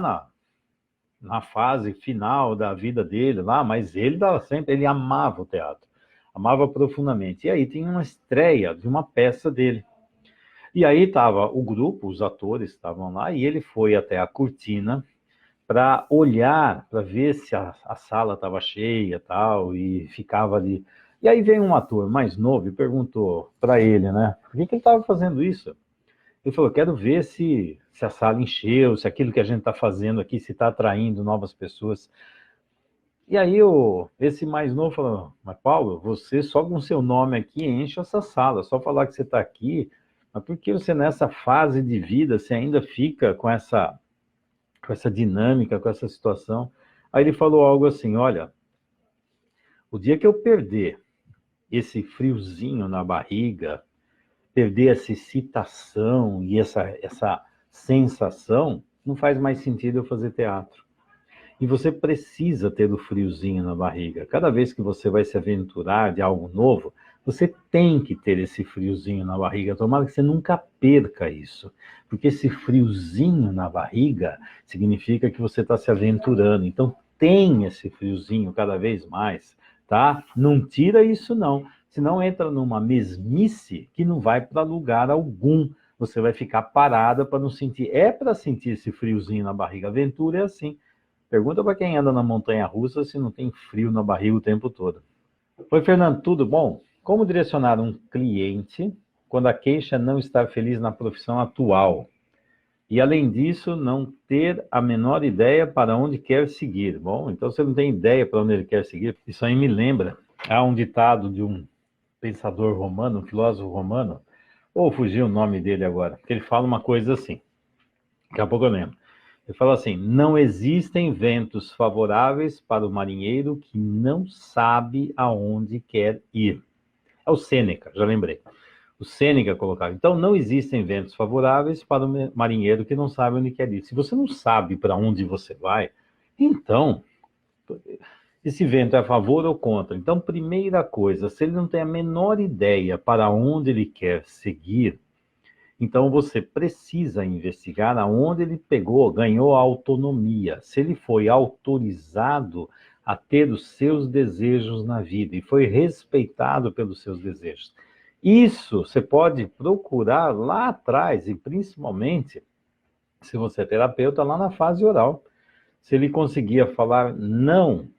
na fase final da vida dele, lá, mas ele ele amava o teatro, amava profundamente. E aí tinha uma estreia de uma peça dele. E aí estava o grupo, os atores estavam lá, e ele foi até a cortina para olhar, para ver se a sala estava cheia tal, e ficava ali. E aí veio um ator mais novo e perguntou para ele, né, por que ele estava fazendo isso? Ele falou, quero ver se a sala encheu, se aquilo que a gente está fazendo aqui, se está atraindo novas pessoas. E aí esse mais novo falou, mas Paulo, você só com seu nome aqui enche essa sala, só falar que você está aqui. Mas por que você, nessa fase de vida, você ainda fica com essa dinâmica, com essa situação? Aí ele falou algo assim, olha, o dia que eu perder esse friozinho na barriga, perder essa excitação e essa sensação, não faz mais sentido eu fazer teatro. E você precisa ter o friozinho na barriga. Cada vez que você vai se aventurar de algo novo, você tem que ter esse friozinho na barriga. Tomara que você nunca perca isso. Porque esse friozinho na barriga significa que você está se aventurando. Então, tem esse friozinho cada vez mais, tá? Não tira isso, não. Senão entra numa mesmice que não vai para lugar algum. Você vai ficar parada para não sentir. É para sentir esse friozinho na barriga. Aventura é assim. Pergunta para quem anda na montanha-russa se não tem frio na barriga o tempo todo. Oi, Fernando, tudo bom? Como direcionar um cliente quando a queixa não está feliz na profissão atual? E, além disso, não ter a menor ideia para onde quer seguir. Bom, então você não tem ideia para onde ele quer seguir. Isso aí me lembra. Há um ditado de um pensador romano, um filósofo romano, ou fugiu o nome dele agora, que ele fala uma coisa assim, daqui a pouco eu lembro. Ele fala assim: não existem ventos favoráveis para o marinheiro que não sabe aonde quer ir. É o Sêneca, já lembrei. O Sêneca colocava. Então, não existem ventos favoráveis para o marinheiro que não sabe onde quer ir. Se você não sabe para onde você vai, então, esse vento é a favor ou contra? Então, primeira coisa, se ele não tem a menor ideia para onde ele quer seguir, então você precisa investigar aonde ele pegou, ganhou a autonomia, se ele foi autorizado a ter os seus desejos na vida e foi respeitado pelos seus desejos. Isso você pode procurar lá atrás, e principalmente, se você é terapeuta, lá na fase oral. Se ele conseguia falar não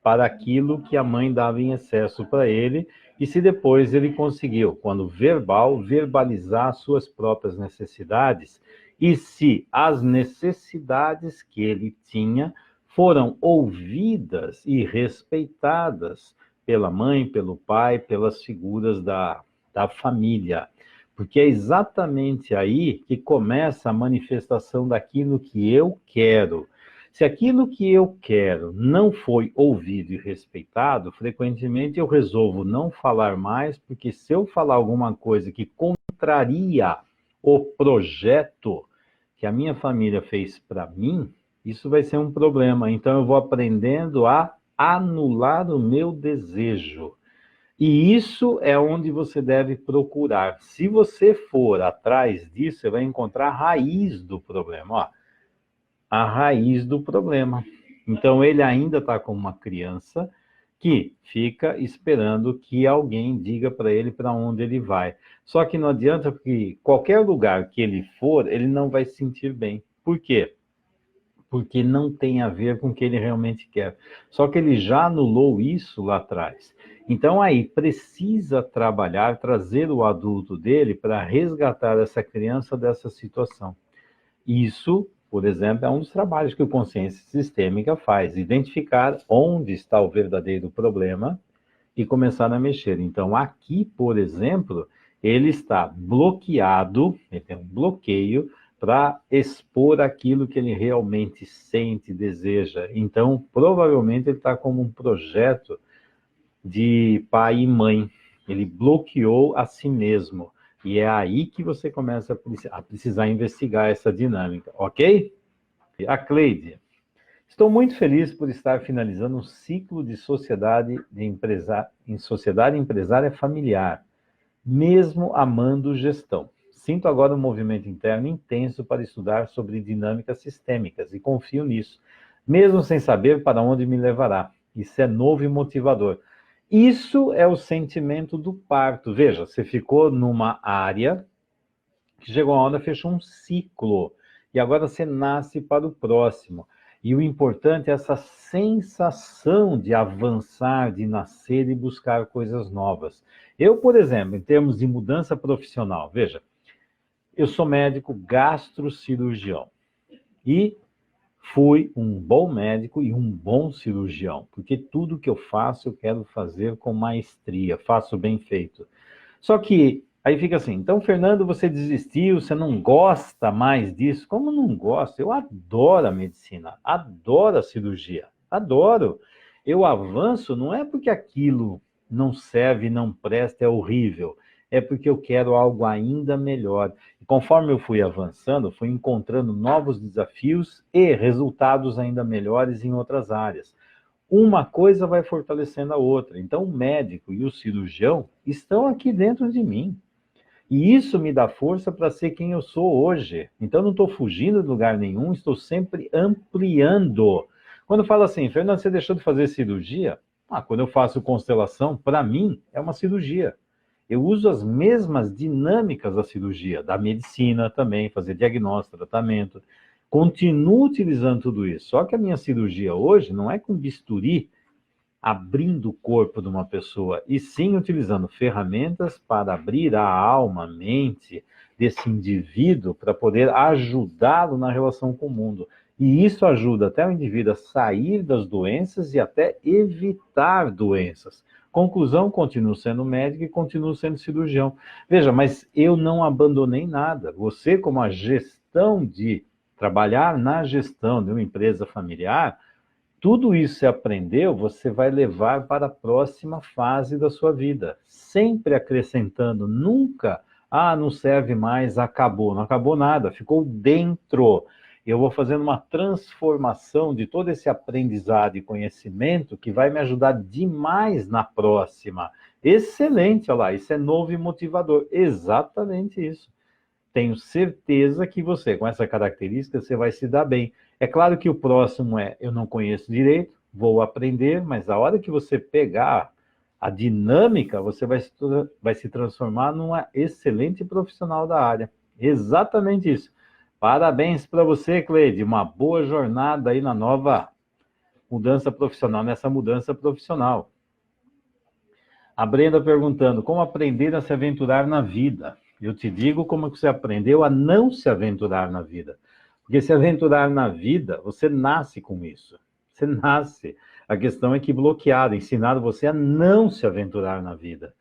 para aquilo que a mãe dava em excesso para ele, e se depois ele conseguiu, quando verbal, verbalizar suas próprias necessidades, e se as necessidades que ele tinha foram ouvidas e respeitadas pela mãe, pelo pai, pelas figuras da família. Porque é exatamente aí que começa a manifestação daquilo que eu quero. Se aquilo que eu quero não foi ouvido e respeitado, frequentemente eu resolvo não falar mais, porque se eu falar alguma coisa que contraria o projeto que a minha família fez para mim, isso vai ser um problema. Então eu vou aprendendo a anular o meu desejo. E isso é onde você deve procurar. Se você for atrás disso, você vai encontrar a raiz do problema. Ó, a raiz do problema. Então, ele ainda está como uma criança que fica esperando que alguém diga para ele para onde ele vai. Só que não adianta, porque qualquer lugar que ele for, ele não vai se sentir bem. Por quê? Porque não tem a ver com o que ele realmente quer. Só que ele já anulou isso lá atrás. Então, aí, precisa trabalhar, trazer o adulto dele para resgatar essa criança dessa situação. Isso, por exemplo, é um dos trabalhos que o Consciência Sistêmica faz, identificar onde está o verdadeiro problema e começar a mexer. Então, aqui, por exemplo, ele está bloqueado, ele tem um bloqueio para expor aquilo que ele realmente sente, deseja. Então, provavelmente, ele está como um projeto de pai e mãe. Ele bloqueou a si mesmo. E é aí que você começa a precisar investigar essa dinâmica, ok? A Cleide. Estou muito feliz por estar finalizando um ciclo de sociedade empresária familiar, mesmo amando gestão. Sinto agora um movimento interno intenso para estudar sobre dinâmicas sistêmicas e confio nisso, mesmo sem saber para onde me levará. Isso é novo e motivador. Isso é o sentimento do parto. Veja, você ficou numa área que chegou a hora, fechou um ciclo, e agora você nasce para o próximo. E o importante é essa sensação de avançar, de nascer e buscar coisas novas. Eu, por exemplo, em termos de mudança profissional, veja, eu sou médico gastrocirurgião e fui um bom médico e um bom cirurgião, porque tudo que eu faço eu quero fazer com maestria, faço bem feito. Só que aí fica assim, então, Fernando, você desistiu, você não gosta mais disso? Como não gosto? Eu adoro a medicina, adoro a cirurgia, adoro. Eu avanço não é porque aquilo não serve, não presta, é horrível. É porque eu quero algo ainda melhor. E conforme eu fui avançando, fui encontrando novos desafios e resultados ainda melhores em outras áreas. Uma coisa vai fortalecendo a outra. Então, o médico e o cirurgião estão aqui dentro de mim. E isso me dá força para ser quem eu sou hoje. Então, não estou fugindo de lugar nenhum, estou sempre ampliando. Quando fala assim, Fernando, você deixou de fazer cirurgia? Quando eu faço constelação, para mim, é uma cirurgia. Eu uso as mesmas dinâmicas da cirurgia, da medicina também, fazer diagnóstico, tratamento. Continuo utilizando tudo isso. Só que a minha cirurgia hoje não é com bisturi abrindo o corpo de uma pessoa, e sim utilizando ferramentas para abrir a alma, a mente desse indivíduo para poder ajudá-lo na relação com o mundo. E isso ajuda até o indivíduo a sair das doenças e até evitar doenças. Conclusão, continuo sendo médico e continuo sendo cirurgião. Veja, mas eu não abandonei nada. Você, como a gestão de trabalhar na gestão de uma empresa familiar, tudo isso que você aprendeu, você vai levar para a próxima fase da sua vida. Sempre acrescentando, nunca, não serve mais, acabou. Não acabou nada, ficou dentro. Eu vou fazendo uma transformação de todo esse aprendizado e conhecimento que vai me ajudar demais na próxima. Excelente, olha lá, isso é novo e motivador. Exatamente isso. Tenho certeza que você, com essa característica, você vai se dar bem. É claro que o próximo eu não conheço direito, vou aprender, mas a hora que você pegar a dinâmica, você vai se transformar numa excelente profissional da área. Exatamente isso. Parabéns para você, Cleide. Uma boa jornada aí na nova mudança profissional, nessa mudança profissional. A Brenda perguntando, como aprender a se aventurar na vida? Eu te digo como você aprendeu a não se aventurar na vida. Porque se aventurar na vida, você nasce com isso. Você nasce. A questão é que bloqueado, ensinado você a não se aventurar na vida.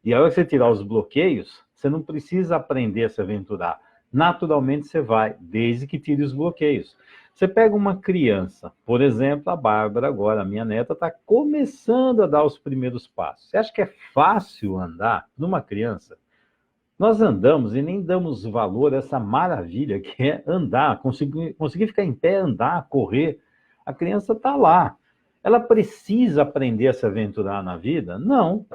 E a hora que você tirar os bloqueios, você não precisa aprender a se aventurar. Naturalmente você vai, desde que tire os bloqueios. Você pega uma criança, por exemplo, a Bárbara agora, a minha neta, está começando a dar os primeiros passos. Você acha que é fácil andar numa criança? Nós andamos e nem damos valor a essa maravilha que é andar, conseguir ficar em pé, andar, correr. A criança está lá. Ela precisa aprender a se aventurar na vida? Não.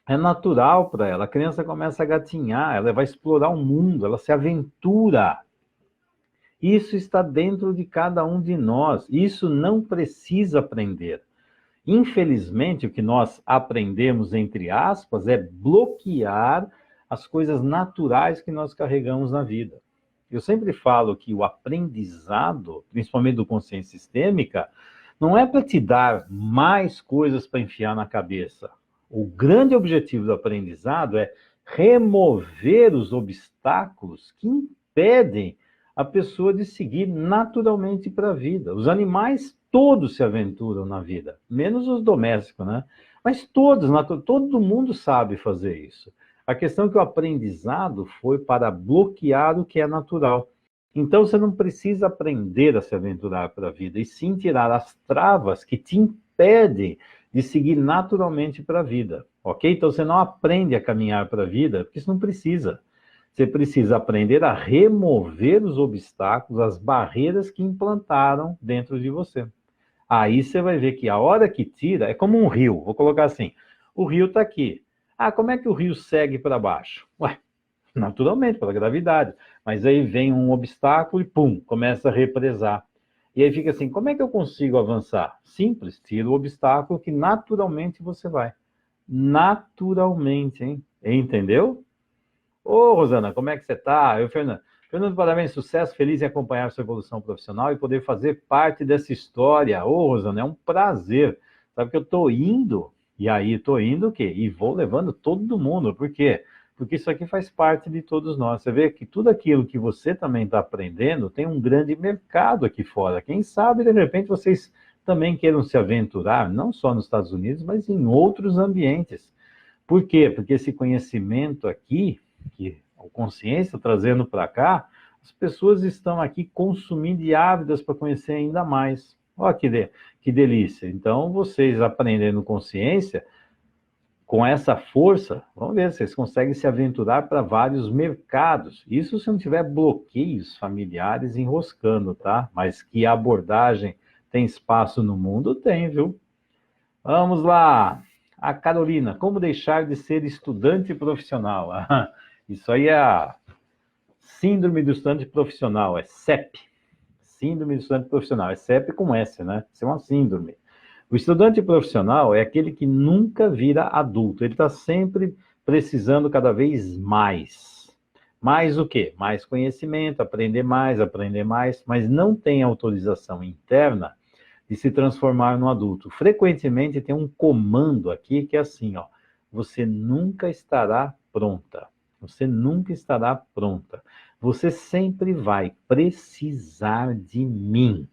É natural para ela. A criança começa a gatinhar, ela vai explorar o mundo, ela se aventura. Isso está dentro de cada um de nós. Isso não precisa aprender. Infelizmente, o que nós aprendemos, entre aspas, é bloquear as coisas naturais que nós carregamos na vida. Eu sempre falo que o aprendizado, principalmente do consciência sistêmica, não é para te dar mais coisas para enfiar na cabeça. O grande objetivo do aprendizado é remover os obstáculos que impedem a pessoa de seguir naturalmente para a vida. Os animais todos se aventuram na vida, menos os domésticos, né? Mas todos, todo mundo sabe fazer isso. A questão é que o aprendizado foi para bloquear o que é natural. Então você não precisa aprender a se aventurar para a vida, e sim tirar as travas que te impedem de seguir naturalmente para a vida, ok? Então você não aprende a caminhar para a vida, porque isso não precisa. Você precisa aprender a remover os obstáculos, as barreiras que implantaram dentro de você. Aí você vai ver que a hora que tira, é como um rio, vou colocar assim, o rio está aqui. Como é que o rio segue para baixo? Ué, naturalmente, pela gravidade. Mas aí vem um obstáculo e pum, começa a represar. E aí fica assim, como é que eu consigo avançar? Simples, tira o obstáculo que naturalmente você vai. Naturalmente, hein? Entendeu? Ô, Rosana, como é que você está? Fernando. Fernando, parabéns, sucesso, feliz em acompanhar sua evolução profissional e poder fazer parte dessa história. Ô, Rosana, é um prazer. Sabe que eu estou indo, e aí estou indo o quê? E vou levando todo mundo. Por quê? Porque isso aqui faz parte de todos nós. Você vê que tudo aquilo que você também está aprendendo tem um grande mercado aqui fora. Quem sabe, de repente, vocês também queiram se aventurar, não só nos Estados Unidos, mas em outros ambientes. Por quê? Porque esse conhecimento aqui, que a consciência trazendo para cá, as pessoas estão aqui consumindo e ávidas para conhecer ainda mais. Olha que delícia. Então, vocês aprendendo consciência, com essa força, vamos ver, vocês conseguem se aventurar para vários mercados. Isso se não tiver bloqueios familiares enroscando, tá? Mas que a abordagem tem espaço no mundo, tem, viu? Vamos lá. A Carolina, como deixar de ser estudante profissional? Isso aí é a síndrome do estudante profissional, é CEP. Síndrome do estudante profissional, é CEP com S, né? Isso é uma síndrome. O estudante profissional é aquele que nunca vira adulto, ele está sempre precisando cada vez mais. Mais o quê? Mais conhecimento, aprender mais, mas não tem autorização interna de se transformar num adulto. Frequentemente tem um comando aqui que é assim, ó, você nunca estará pronta. Você nunca estará pronta. Você sempre vai precisar de mim.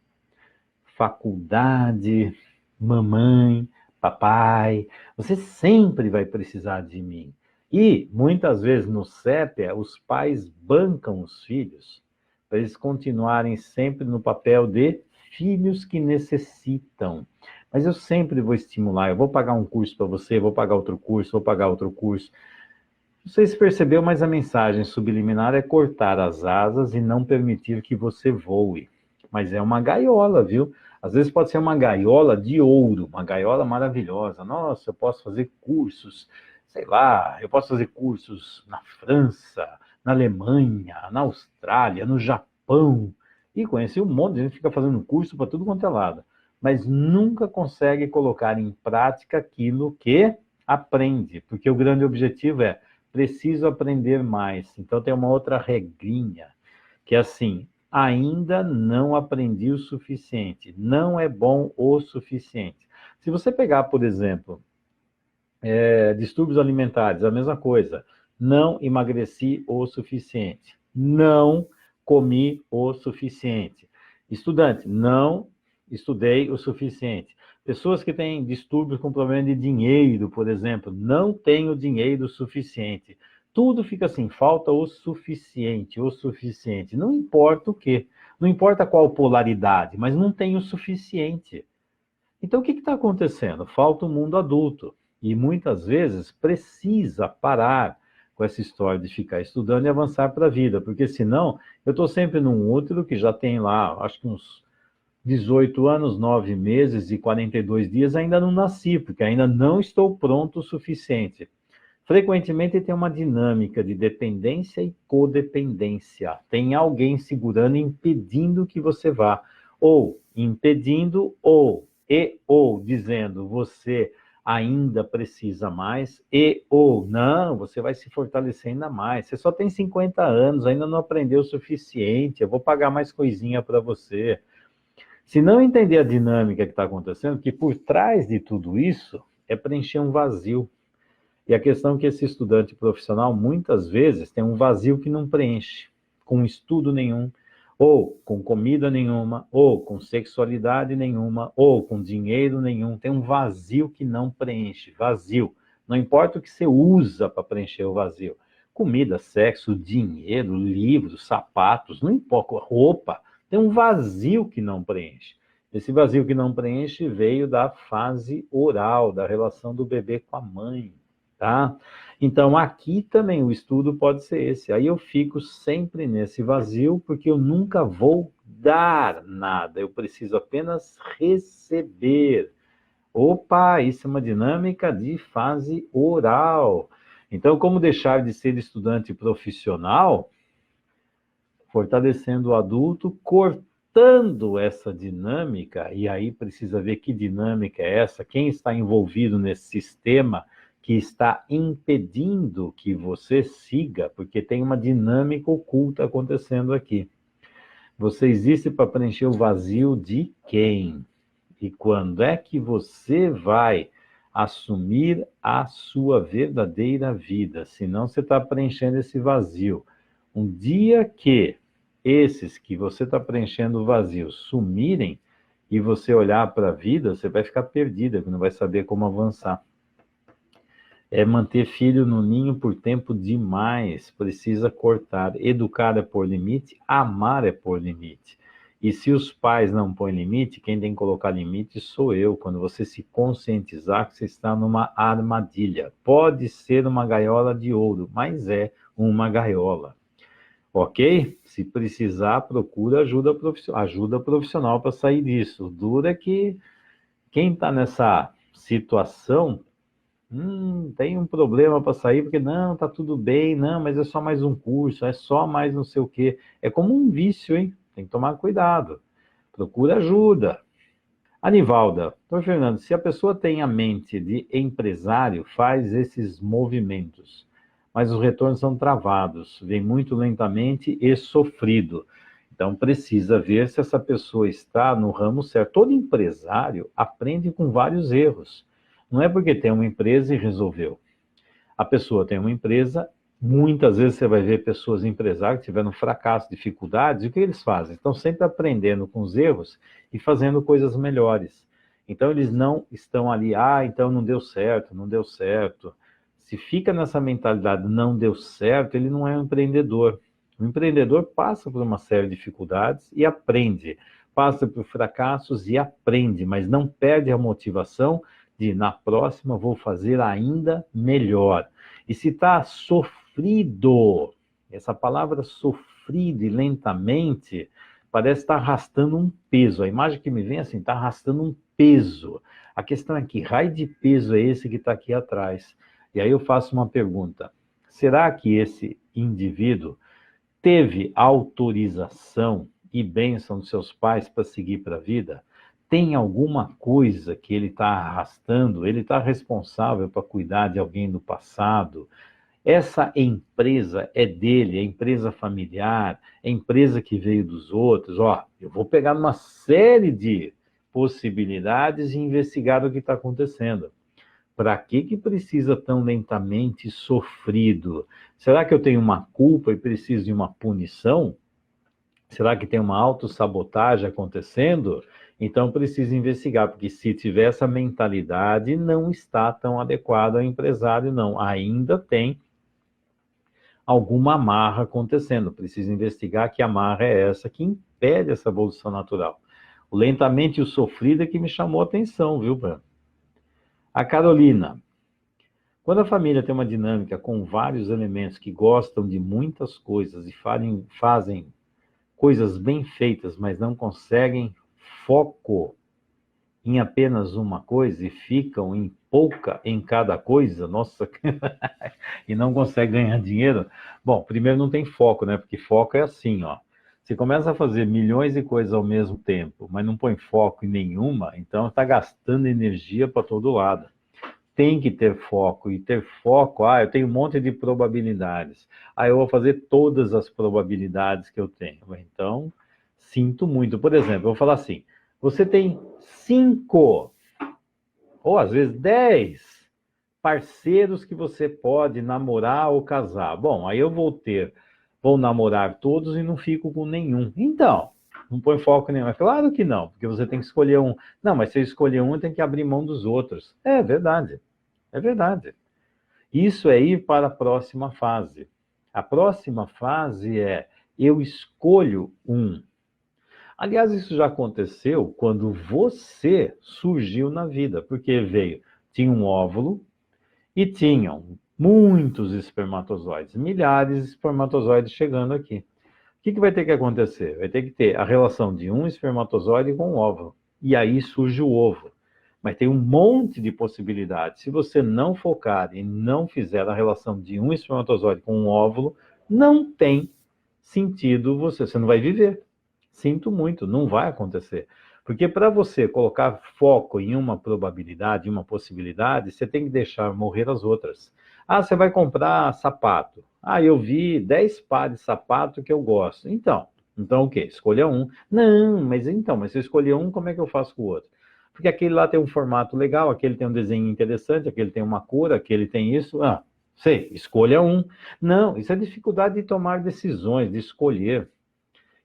Faculdade, mamãe, papai, você sempre vai precisar de mim. E, muitas vezes, no CEP, os pais bancam os filhos para eles continuarem sempre no papel de filhos que necessitam. Mas eu sempre vou estimular, eu vou pagar um curso para você, vou pagar outro curso, vou pagar outro curso. Não sei se percebeu, mas a mensagem subliminar é cortar as asas e não permitir que você voe. Mas é uma gaiola, viu? Às vezes pode ser uma gaiola de ouro, uma gaiola maravilhosa. Nossa, eu posso fazer cursos, sei lá, eu posso fazer cursos na França, na Alemanha, na Austrália, no Japão. E conheci um monte de gente que fica fazendo curso para tudo quanto é lado. Mas nunca consegue colocar em prática aquilo que aprende. Porque o grande objetivo é preciso aprender mais. Então tem uma outra regrinha, que é assim, ainda não aprendi o suficiente, não é bom o suficiente. Se você pegar, por exemplo, distúrbios alimentares, a mesma coisa, não emagreci o suficiente, não comi o suficiente. Estudante, não estudei o suficiente. Pessoas que têm distúrbios com problema de dinheiro, por exemplo, não tenho dinheiro suficiente. Tudo fica assim, falta o suficiente, o suficiente. Não importa o quê, não importa qual polaridade, mas não tem o suficiente. Então, o que está acontecendo? Falta o mundo adulto. E muitas vezes precisa parar com essa história de ficar estudando e avançar para a vida, porque senão eu estou sempre num útero que já tem lá, acho que uns 18 anos, 9 meses e 42 dias, ainda não nasci, porque ainda não estou pronto o suficiente. Frequentemente tem uma dinâmica de dependência e codependência. Tem alguém segurando, impedindo que você vá. Ou impedindo, ou dizendo, você ainda precisa mais, ou não, você vai se fortalecer ainda mais. Você só tem 50 anos, ainda não aprendeu o suficiente, eu vou pagar mais coisinha para você. Se não entender a dinâmica que está acontecendo, que por trás de tudo isso é preencher um vazio. E a questão é que esse estudante profissional, muitas vezes, tem um vazio que não preenche, com estudo nenhum, ou com comida nenhuma, ou com sexualidade nenhuma, ou com dinheiro nenhum. Tem um vazio que não preenche, vazio. Não importa o que você usa para preencher o vazio. Comida, sexo, dinheiro, livros, sapatos, não importa, roupa. Tem um vazio que não preenche. Esse vazio que não preenche veio da fase oral, da relação do bebê com a mãe, tá? Então, aqui também o estudo pode ser esse. Aí eu fico sempre nesse vazio, porque eu nunca vou dar nada. Eu preciso apenas receber. Opa, isso é uma dinâmica de fase oral. Então, como deixar de ser estudante profissional? Fortalecendo o adulto, cortando essa dinâmica, e aí precisa ver que dinâmica é essa, quem está envolvido nesse sistema que está impedindo que você siga, porque tem uma dinâmica oculta acontecendo aqui. Você existe para preencher o vazio de quem? E quando é que você vai assumir a sua verdadeira vida? Senão você está preenchendo esse vazio. Um dia que esses que você está preenchendo o vazio sumirem e você olhar para a vida, você vai ficar perdida, não vai saber como avançar. É manter filho no ninho por tempo demais, precisa cortar. Educar é pôr limite, amar é pôr limite. E se os pais não põem limite, quem tem que colocar limite sou eu, quando você se conscientizar que você está numa armadilha. Pode ser uma gaiola de ouro, mas é uma gaiola. Ok? Se precisar, procura ajuda profissional para sair disso. O duro é que quem está nessa situação tem um problema para sair, porque não, tá tudo bem, não, mas é só mais um curso, é só mais não sei o quê. É como um vício, hein? Tem que tomar cuidado. Procura ajuda. Anivalda, doutor Fernando, se a pessoa tem a mente de empresário, faz esses movimentos, mas os retornos são travados, vem muito lentamente e sofrido. Então, precisa ver se essa pessoa está no ramo certo. Todo empresário aprende com vários erros. Não é porque tem uma empresa e resolveu. A pessoa tem uma empresa, muitas vezes você vai ver pessoas empresárias que tiveram fracasso, dificuldades, e o que eles fazem? Estão sempre aprendendo com os erros e fazendo coisas melhores. Então, eles não estão ali, então não deu certo, não deu certo. Se fica nessa mentalidade, não deu certo, ele não é um empreendedor. O empreendedor passa por uma série de dificuldades e aprende. Passa por fracassos e aprende, mas não perde a motivação de, na próxima, vou fazer ainda melhor. E se está sofrido, essa palavra sofrido e lentamente, parece estar arrastando um peso. A imagem que me vem assim, está arrastando um peso. A questão é que raio de peso é esse que está aqui atrás? E aí eu faço uma pergunta. Será que esse indivíduo teve autorização e bênção dos seus pais para seguir para a vida? Tem alguma coisa que ele está arrastando? Ele está responsável para cuidar de alguém do passado? Essa empresa é dele, é empresa familiar, é empresa que veio dos outros. Eu vou pegar uma série de possibilidades e investigar o que está acontecendo. Para que precisa tão lentamente sofrido? Será que eu tenho uma culpa e preciso de uma punição? Será que tem uma autossabotagem acontecendo? Então preciso investigar, porque se tiver essa mentalidade, não está tão adequado ao empresário, não. Ainda tem alguma amarra acontecendo. Preciso investigar que amarra é essa que impede essa evolução natural. O lentamente e o sofrido é que me chamou a atenção, viu, Bruno? A Carolina. Quando a família tem uma dinâmica com vários elementos que gostam de muitas coisas e fazem coisas bem feitas, mas não conseguem foco em apenas uma coisa e ficam em pouca em cada coisa, nossa, e não consegue ganhar dinheiro. Bom, primeiro não tem foco, né? Porque foco é assim, Você começa a fazer milhões de coisas ao mesmo tempo, mas não põe foco em nenhuma, então está gastando energia para todo lado. Tem que ter foco, e ter foco, eu tenho um monte de probabilidades. Eu vou fazer todas as probabilidades que eu tenho. Então, sinto muito. Por exemplo, eu vou falar assim, você tem 5, ou às vezes 10 parceiros que você pode namorar ou casar. Bom, aí eu vou namorar todos e não fico com nenhum. Então, não põe foco em nenhum. É claro que não, porque você tem que escolher um. Não, mas se eu escolher um, tem que abrir mão dos outros. É verdade, é verdade. Isso é ir para a próxima fase. A próxima fase é, eu escolho um. Aliás, isso já aconteceu quando você surgiu na vida, porque tinha um óvulo e tinham muitos espermatozoides, milhares de espermatozoides chegando aqui. O que vai ter que acontecer? Vai ter que ter a relação de um espermatozoide com um óvulo. E aí surge o ovo. Mas tem um monte de possibilidades. Se você não focar e não fizer a relação de um espermatozoide com um óvulo, não tem sentido você não vai viver. Sinto muito, não vai acontecer. Porque para você colocar foco em uma probabilidade, em uma possibilidade, você tem que deixar morrer as outras. Você vai comprar sapato. Eu vi 10 pares de sapato que eu gosto. Então o quê? Escolha um. Não, mas se eu escolher um, como é que eu faço com o outro? Porque aquele lá tem um formato legal, aquele tem um desenho interessante, aquele tem uma cor, aquele tem isso. Escolha um. Não, isso é dificuldade de tomar decisões, de escolher.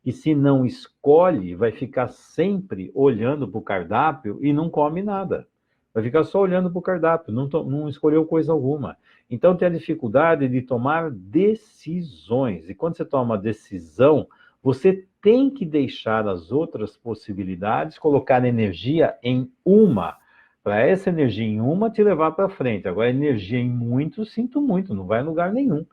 E se não escolhe, vai ficar sempre olhando para o cardápio e não come nada. Vai ficar só olhando para o cardápio, não escolheu coisa alguma. Então tem a dificuldade de tomar decisões. E quando você toma decisão, você tem que deixar as outras possibilidades, colocar energia em uma, para essa energia em uma te levar para frente. Agora, energia em muito, sinto muito, não vai em lugar nenhum.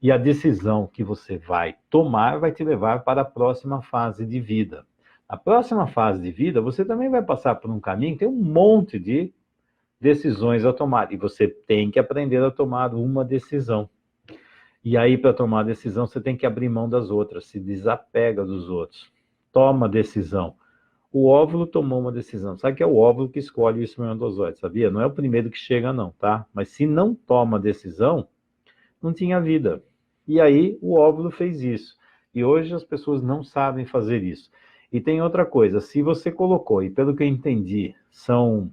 E a decisão que você vai tomar vai te levar para a próxima fase de vida. A próxima fase de vida, você também vai passar por um caminho que tem um monte de decisões a tomar. E você tem que aprender a tomar uma decisão. E aí, para tomar a decisão, você tem que abrir mão das outras, se desapega dos outros. Toma decisão. O óvulo tomou uma decisão. Sabe que é o óvulo que escolhe o espermatozoide, sabia? Não é o primeiro que chega, não, tá? Mas se não toma decisão, não tinha vida. E aí o óvulo fez isso. E hoje as pessoas não sabem fazer isso. E tem outra coisa, se você colocou, e pelo que eu entendi, são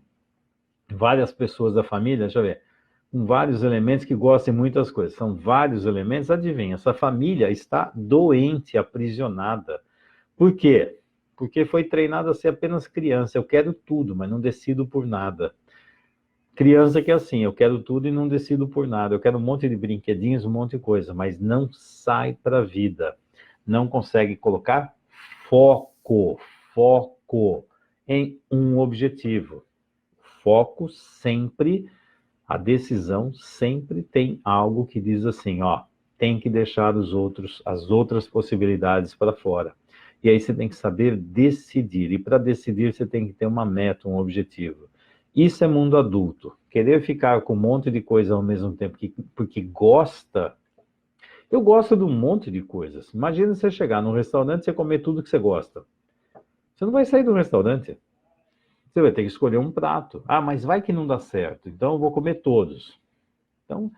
várias pessoas da família, deixa eu ver, com vários elementos que gostam de muitas coisas. São vários elementos, adivinha, essa família está doente, aprisionada. Por quê? porque foi treinado a ser apenas criança. Eu quero tudo, mas não decido por nada. Criança que é assim, eu quero tudo e não decido por nada. Eu quero um monte de brinquedinhos, um monte de coisa, mas não sai para a vida. Não consegue colocar foco em um objetivo. Foco sempre, a decisão sempre tem algo que diz assim, ó, tem que deixar as outras possibilidades para fora. E aí você tem que saber decidir. E para decidir você tem que ter uma meta, um objetivo. Isso é mundo adulto. Querer ficar com um monte de coisa ao mesmo tempo porque gosta. Eu gosto de um monte de coisas. Imagina você chegar num restaurante e você comer tudo que você gosta. Você não vai sair do restaurante. Você vai ter que escolher um prato. Ah, mas vai que não dá certo. Então eu vou comer todos. Então,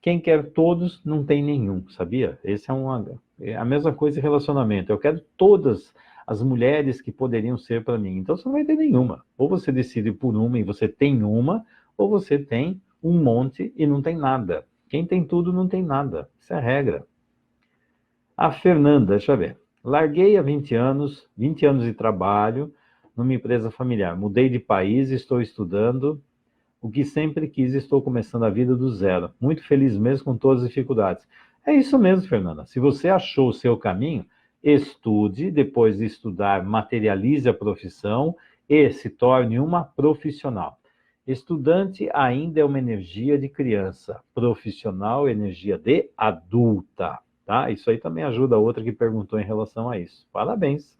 quem quer todos não tem nenhum, sabia? É a mesma coisa em relacionamento. Eu quero todas as mulheres que poderiam ser para mim. Então você não vai ter nenhuma. Ou você decide por uma e você tem uma, ou você tem um monte e não tem nada. Quem tem tudo não tem nada. Isso é a regra. A Fernanda, deixa eu ver. Larguei há 20 anos de trabalho numa empresa familiar. Mudei de país, estou estudando o que sempre quis e estou começando a vida do zero. Muito feliz mesmo com todas as dificuldades. É isso mesmo, Fernanda. Se você achou o seu caminho, estude, depois de estudar, materialize a profissão e se torne uma profissional. Estudante ainda é uma energia de criança, profissional, energia de adulta. Tá? Isso aí também ajuda a outra que perguntou em relação a isso. Parabéns.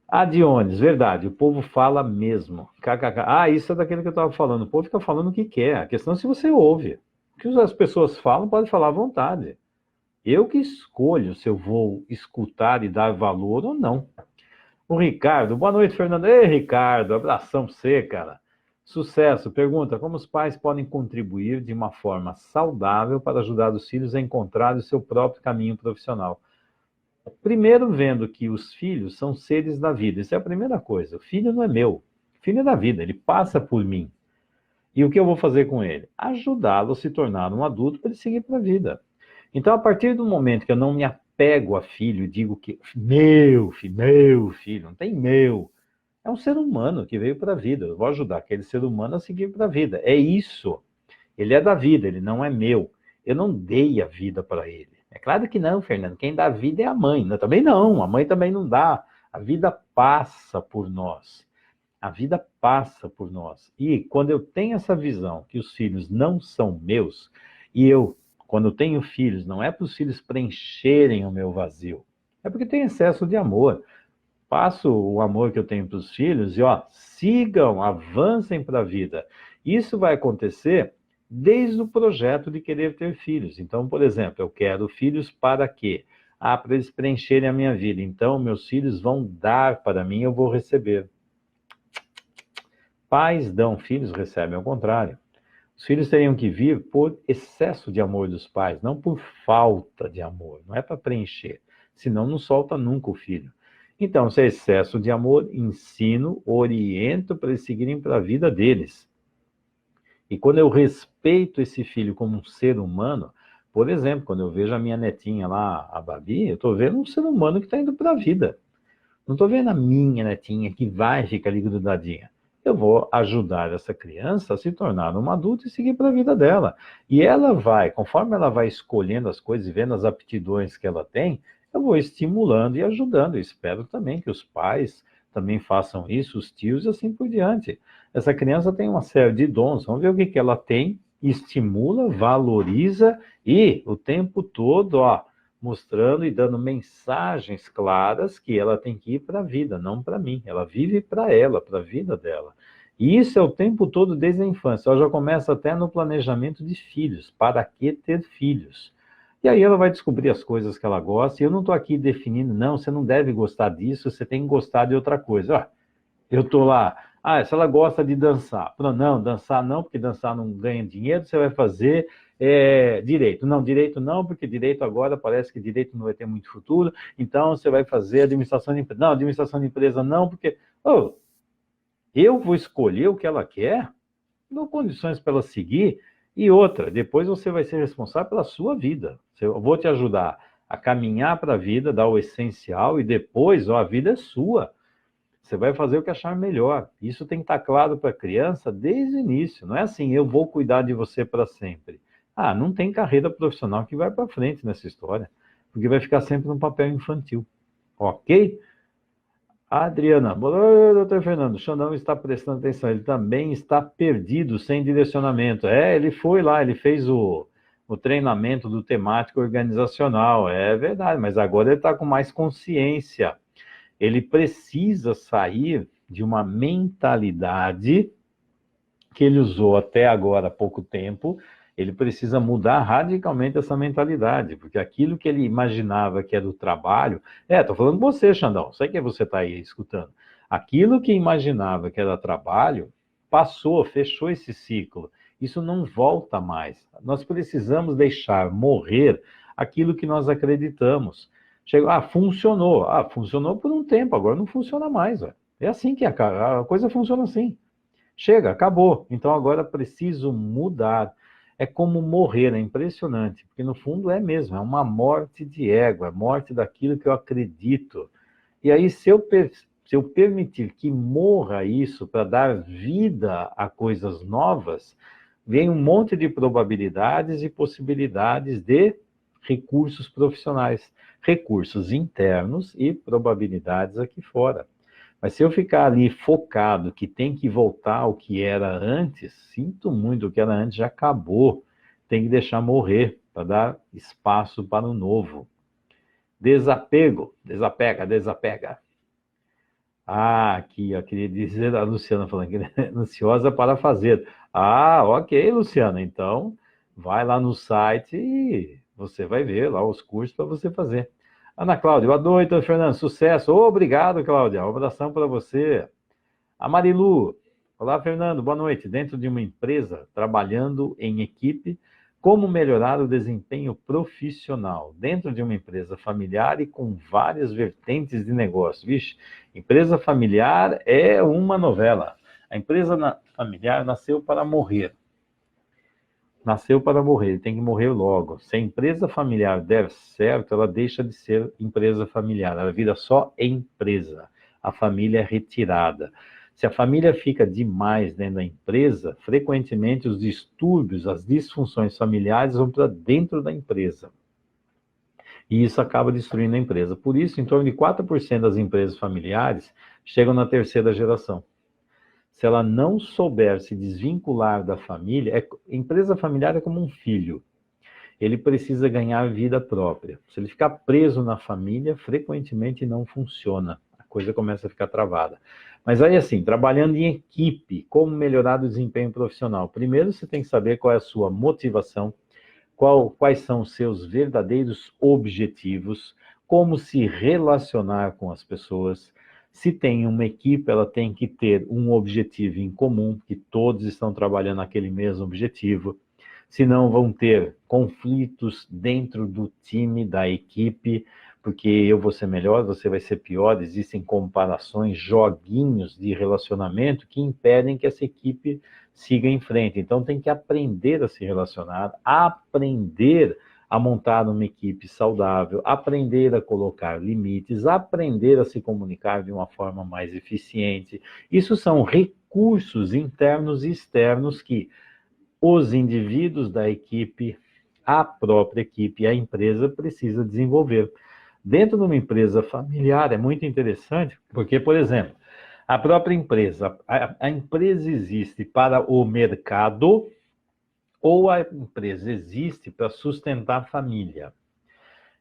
A Dionis, verdade, o povo fala mesmo. KKK. Ah, isso é daquele que eu estava falando. O povo fica falando o que quer. A questão é se você ouve. O que as pessoas falam, pode falar à vontade. Eu que escolho se eu vou escutar e dar valor ou não. O Ricardo, boa noite, Fernando. Ei, Ricardo, abração pra você, cara. Sucesso. Pergunta, como os pais podem contribuir de uma forma saudável para ajudar os filhos a encontrar o seu próprio caminho profissional? Primeiro, vendo que os filhos são seres da vida. Isso é a primeira coisa. O filho não é meu. O filho é da vida. Ele passa por mim. E o que eu vou fazer com ele? Ajudá-lo a se tornar um adulto para ele seguir para a vida. Então, a partir do momento que eu não me apego a filho e digo que meu filho, não tem meu. É um ser humano que veio para a vida. Eu vou ajudar aquele ser humano a seguir para a vida. É isso. Ele é da vida, ele não é meu. Eu não dei a vida para ele. É claro que não, Fernando. Quem dá vida é a mãe. Eu também não. A mãe também não dá. A vida passa por nós. A vida passa por nós. E quando eu tenho essa visão que os filhos não são meus, e eu, quando eu tenho filhos, não é para os filhos preencherem o meu vazio. É porque tem excesso de amor. Passo o amor que eu tenho para os filhos e, ó, sigam, avancem para a vida. Isso vai acontecer desde o projeto de querer ter filhos. Então, por exemplo, eu quero filhos para quê? Ah, para eles preencherem a minha vida. Então, meus filhos vão dar para mim, eu vou receber. Pais dão, filhos recebem, ao contrário. Os filhos teriam que vir por excesso de amor dos pais, não por falta de amor. Não é para preencher, senão não solta nunca o filho. Então, se é excesso de amor, ensino, oriento para eles seguirem para a vida deles. E quando eu respeito esse filho como um ser humano, por exemplo, quando eu vejo a minha netinha lá, a Babi, eu estou vendo um ser humano que está indo para a vida. Não estou vendo a minha netinha que vai ficar ali grudadinha. Eu vou ajudar essa criança a se tornar uma adulta e seguir para a vida dela. E ela vai, conforme ela vai escolhendo as coisas e vendo as aptidões que ela tem, eu vou estimulando e ajudando. Eu espero também que os pais também façam isso, os tios e assim por diante. Essa criança tem uma série de dons, vamos ver o que ela tem, estimula, valoriza e o tempo todo, ó, mostrando e dando mensagens claras que ela tem que ir para a vida, não para mim. Ela vive para ela, para a vida dela. E isso é o tempo todo desde a infância. Ela já começa até no planejamento de filhos. Para que ter filhos? E aí ela vai descobrir as coisas que ela gosta. E eu não estou aqui definindo, não, você não deve gostar disso, você tem que gostar de outra coisa. Ó, eu estou lá, se ela gosta de dançar. Não, dançar não, porque dançar não ganha dinheiro, você vai fazer direito. Não, direito não, porque direito agora parece que direito não vai ter muito futuro, então você vai fazer administração de empresa. Não, administração de empresa não, porque eu vou escolher o que ela quer, dou condições para ela seguir, e outra, depois você vai ser responsável pela sua vida. Eu vou te ajudar a caminhar para a vida, dar o essencial e depois, a vida é sua. Você vai fazer o que achar melhor. Isso tem que estar claro para a criança desde o início. Não é assim, eu vou cuidar de você para sempre. Não tem carreira profissional que vai para frente nessa história, porque vai ficar sempre no papel infantil. Ok? Adriana, boa noite, doutor Fernando. O Xandão está prestando atenção, ele também está perdido, sem direcionamento. Ele foi lá, ele fez o treinamento do temático organizacional, é verdade, mas agora ele está com mais consciência. Ele precisa sair de uma mentalidade que ele usou até agora há pouco tempo, ele precisa mudar radicalmente essa mentalidade, porque aquilo que ele imaginava que era o trabalho... Estou falando com você, Xandão, sei que você está aí escutando. Aquilo que imaginava que era trabalho, passou, fechou esse ciclo. Isso não volta mais. Nós precisamos deixar morrer aquilo que nós acreditamos. Chegou, funcionou. Funcionou por um tempo, agora não funciona mais. É assim que a coisa funciona assim. Chega, acabou. Então agora preciso mudar. É como morrer, é impressionante, porque no fundo é mesmo, é uma morte de ego, é morte daquilo que eu acredito. E aí, se eu permitir que morra isso para dar vida a coisas novas, vem um monte de probabilidades e possibilidades de recursos profissionais, recursos internos e probabilidades aqui fora. Mas se eu ficar ali focado que tem que voltar ao que era antes, sinto muito, o que era antes já acabou. Tem que deixar morrer para dar espaço para o novo. Desapego, desapega. Aqui, eu queria dizer a Luciana falando que é ansiosa para fazer. Ok, Luciana, então vai lá no site e você vai ver lá os cursos para você fazer. Ana Cláudia, boa noite, Fernando, sucesso. Obrigado, Cláudia, um abração para você. A Marilu, olá, Fernando, boa noite. Dentro de uma empresa, trabalhando em equipe, como melhorar o desempenho profissional? Dentro de uma empresa familiar e com várias vertentes de negócio. Vixe, empresa familiar é uma novela. A empresa familiar nasceu para morrer. Nasceu para morrer, ele tem que morrer logo. Se a empresa familiar der certo, ela deixa de ser empresa familiar, ela vira só empresa. A família é retirada. Se a família fica demais dentro da empresa, frequentemente os distúrbios, as disfunções familiares vão para dentro da empresa. E isso acaba destruindo a empresa. Por isso, em torno de 4% das empresas familiares chegam na terceira geração. Se ela não souber se desvincular da família, empresa familiar é como um filho. Ele precisa ganhar vida própria. Se ele ficar preso na família, frequentemente não funciona. A coisa começa a ficar travada. Mas aí, assim, trabalhando em equipe, como melhorar o desempenho profissional? Primeiro, você tem que saber qual é a sua motivação, quais são os seus verdadeiros objetivos, como se relacionar com as pessoas. Se tem uma equipe, ela tem que ter um objetivo em comum, que todos estão trabalhando naquele mesmo objetivo. Senão vão ter conflitos dentro do time, da equipe, porque eu vou ser melhor, você vai ser pior. Existem comparações, joguinhos de relacionamento que impedem que essa equipe siga em frente. Então tem que aprender a se relacionar, aprender a montar uma equipe saudável, aprender a colocar limites, aprender a se comunicar de uma forma mais eficiente. Isso são recursos internos e externos que os indivíduos da equipe, a própria equipe, a empresa precisa desenvolver. Dentro de uma empresa familiar é muito interessante, porque, por exemplo, a própria empresa, a empresa existe para o mercado, ou a empresa existe para sustentar a família.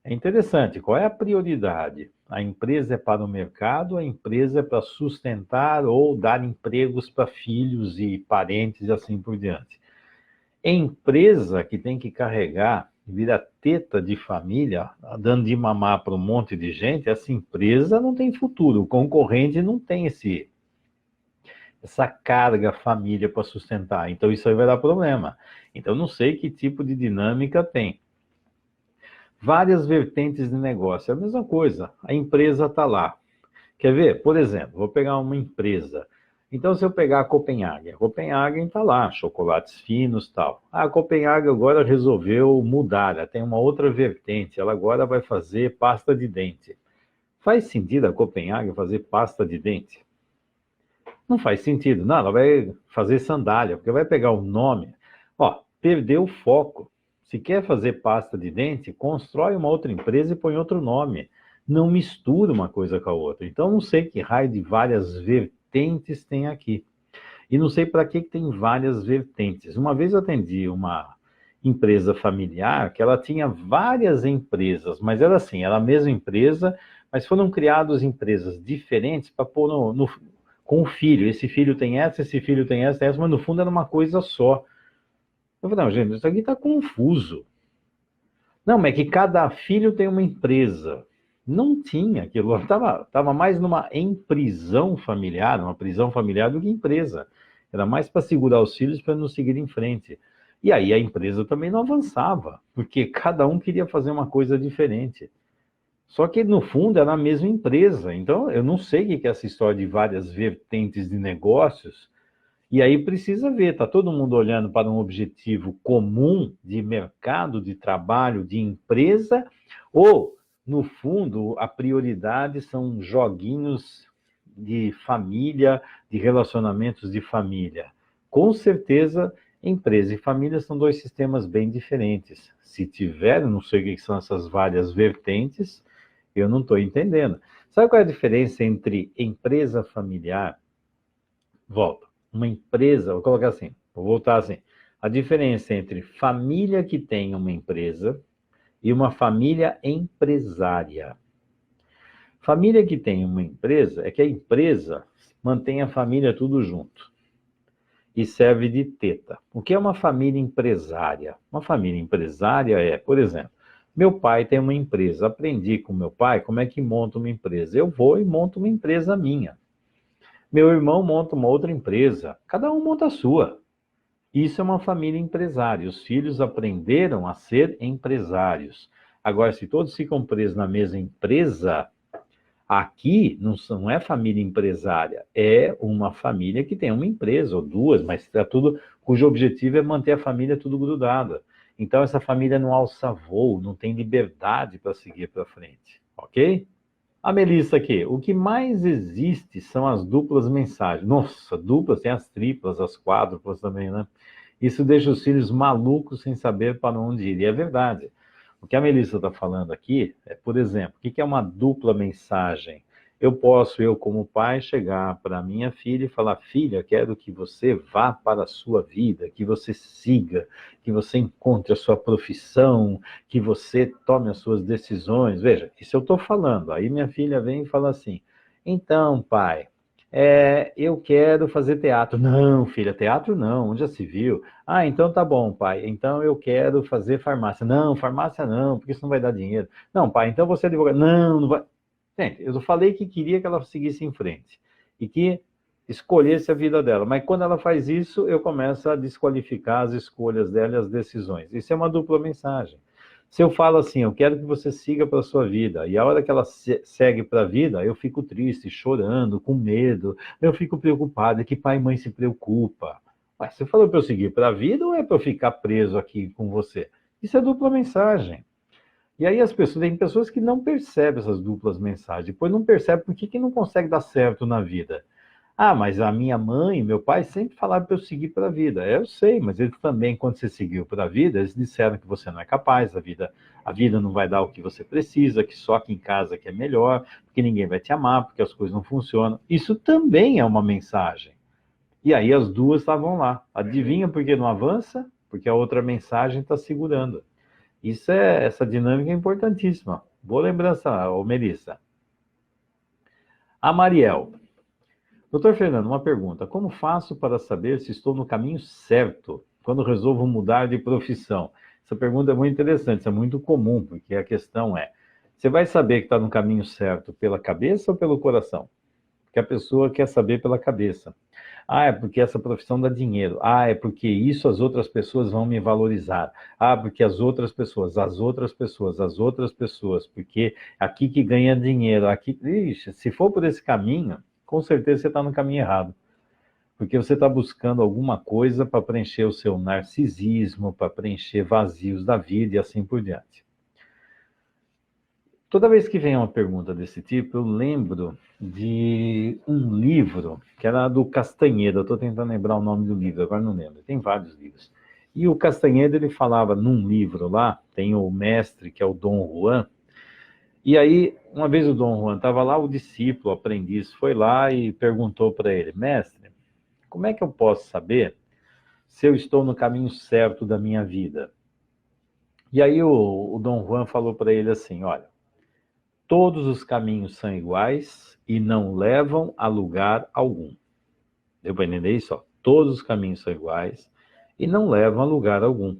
É interessante, qual é a prioridade? A empresa é para o mercado, a empresa é para sustentar ou dar empregos para filhos e parentes e assim por diante. Empresa que tem que carregar, vira teta de família, dando de mamar para um monte de gente, essa empresa não tem futuro, o concorrente não tem essa carga família para sustentar, então isso aí vai dar problema. Então não sei que tipo de dinâmica tem. Várias vertentes de negócio, é a mesma coisa, a empresa está lá. Quer ver? Por exemplo, vou pegar uma empresa. Então, se eu pegar a Copenhagen está lá, chocolates finos e tal. A Copenhagen agora resolveu mudar, ela tem uma outra vertente, ela agora vai fazer pasta de dente. Faz sentido a Copenhagen fazer pasta de dente? Não faz sentido. Não, ela vai fazer sandália, porque vai pegar o nome. Ó, perdeu o foco. Se quer fazer pasta de dente, constrói uma outra empresa e põe outro nome. Não mistura uma coisa com a outra. Então, não sei que raio de várias vertentes tem aqui. E não sei para que tem várias vertentes. Uma vez eu atendi uma empresa familiar que ela tinha várias empresas, mas era assim, era a mesma empresa, mas foram criadas empresas diferentes para pôr com o filho. Esse filho tem essa, esse filho tem essa, mas no fundo era uma coisa só. Eu falei, não, gente, isso aqui está confuso. Não, mas é que cada filho tem uma empresa. Não tinha aquilo, estava mais numa prisão familiar do que empresa. Era mais para segurar os filhos para não seguir em frente. E aí a empresa também não avançava, porque cada um queria fazer uma coisa diferente. Só que, no fundo, era a mesma empresa. Então, eu não sei o que é essa história de várias vertentes de negócios. E aí precisa ver, está todo mundo olhando para um objetivo comum de mercado, de trabalho, de empresa, ou, no fundo, a prioridade são joguinhos de família, de relacionamentos de família. Com certeza, empresa e família são dois sistemas bem diferentes. Se tiver, eu não sei o que são essas várias vertentes, eu não estou entendendo. Sabe qual é a diferença entre empresa familiar? Volta. Uma empresa, vou colocar assim, vou voltar assim. A diferença entre família que tem uma empresa e uma família empresária. Família que tem uma empresa é que a empresa mantém a família tudo junto e serve de teta. O que é uma família empresária? Uma família empresária é, por exemplo, meu pai tem uma empresa, aprendi com meu pai como é que monta uma empresa. Eu vou e monto uma empresa minha. Meu irmão monta uma outra empresa, cada um monta a sua. Isso é uma família empresária. Os filhos aprenderam a ser empresários. Agora, se todos ficam presos na mesma empresa, aqui não é família empresária, é uma família que tem uma empresa ou duas, mas é tudo, cujo objetivo é manter a família tudo grudada. Então, essa família não alça voo, não tem liberdade para seguir para frente, ok? A Melissa aqui, o que mais existe são as duplas mensagens. Nossa, duplas, tem as triplas, as quádruplas também, né? Isso deixa os filhos malucos sem saber para onde ir. E é verdade. O que a Melissa está falando aqui é, por exemplo, o que é uma dupla mensagem? Eu como pai, chegar para minha filha e falar, filha, quero que você vá para a sua vida, que você siga, que você encontre a sua profissão, que você tome as suas decisões. Veja, isso eu estou falando. Aí minha filha vem e fala assim, então, pai, eu quero fazer teatro. Não, filha, teatro não, onde já se viu? Ah, então tá bom, pai, então eu quero fazer farmácia. Não, farmácia não, porque isso não vai dar dinheiro. Não, pai, então você é advogado. Não, não vai... Gente, eu falei que queria que ela seguisse em frente e que escolhesse a vida dela, mas quando ela faz isso, eu começo a desqualificar as escolhas dela e as decisões. Isso é uma dupla mensagem. Se eu falo assim, eu quero que você siga para a sua vida, e a hora que ela segue para a vida, eu fico triste, chorando, com medo, eu fico preocupado, é que pai e mãe se preocupa. Mas você falou para eu seguir para a vida ou é para eu ficar preso aqui com você? Isso é dupla mensagem. E aí tem pessoas que não percebem essas duplas mensagens, depois não percebem por que não consegue dar certo na vida. Ah, mas a minha mãe e meu pai sempre falaram para eu seguir para a vida. Eu sei, mas eles também, quando você seguiu para a vida, eles disseram que você não é capaz, a vida não vai dar o que você precisa, que só aqui em casa que é melhor, que ninguém vai te amar, porque as coisas não funcionam. Isso também é uma mensagem. E aí as duas estavam lá. Adivinha por que não avança? Porque a outra mensagem está segurando. Essa dinâmica é importantíssima. Boa lembrança, Melissa. A Mariel. Doutor Fernando, uma pergunta. Como faço para saber se estou no caminho certo quando resolvo mudar de profissão? Essa pergunta é muito interessante, isso é muito comum, porque a questão é, você vai saber que está no caminho certo pela cabeça ou pelo coração? Porque a pessoa quer saber pela cabeça. Ah, é porque essa profissão dá dinheiro. Ah, é porque isso as outras pessoas vão me valorizar. Ah, porque as outras pessoas, porque aqui que ganha dinheiro, aqui... Ixi, se for por esse caminho, com certeza você está no caminho errado. Porque você está buscando alguma coisa para preencher o seu narcisismo, para preencher vazios da vida e assim por diante. Toda vez que vem uma pergunta desse tipo, eu lembro de um livro que era do Castanheira. Eu estou tentando lembrar o nome do livro, agora não lembro. Tem vários livros. E o Castanheira, ele falava num livro lá, tem o mestre, que é o Dom Juan. E aí, uma vez o Dom Juan estava lá, o discípulo, o aprendiz, foi lá e perguntou para ele: mestre, como é que eu posso saber se eu estou no caminho certo da minha vida? E aí o Dom Juan falou para ele assim: olha, todos os caminhos são iguais e não levam a lugar algum. Deu para entender isso? Ó? Todos os caminhos são iguais e não levam a lugar algum.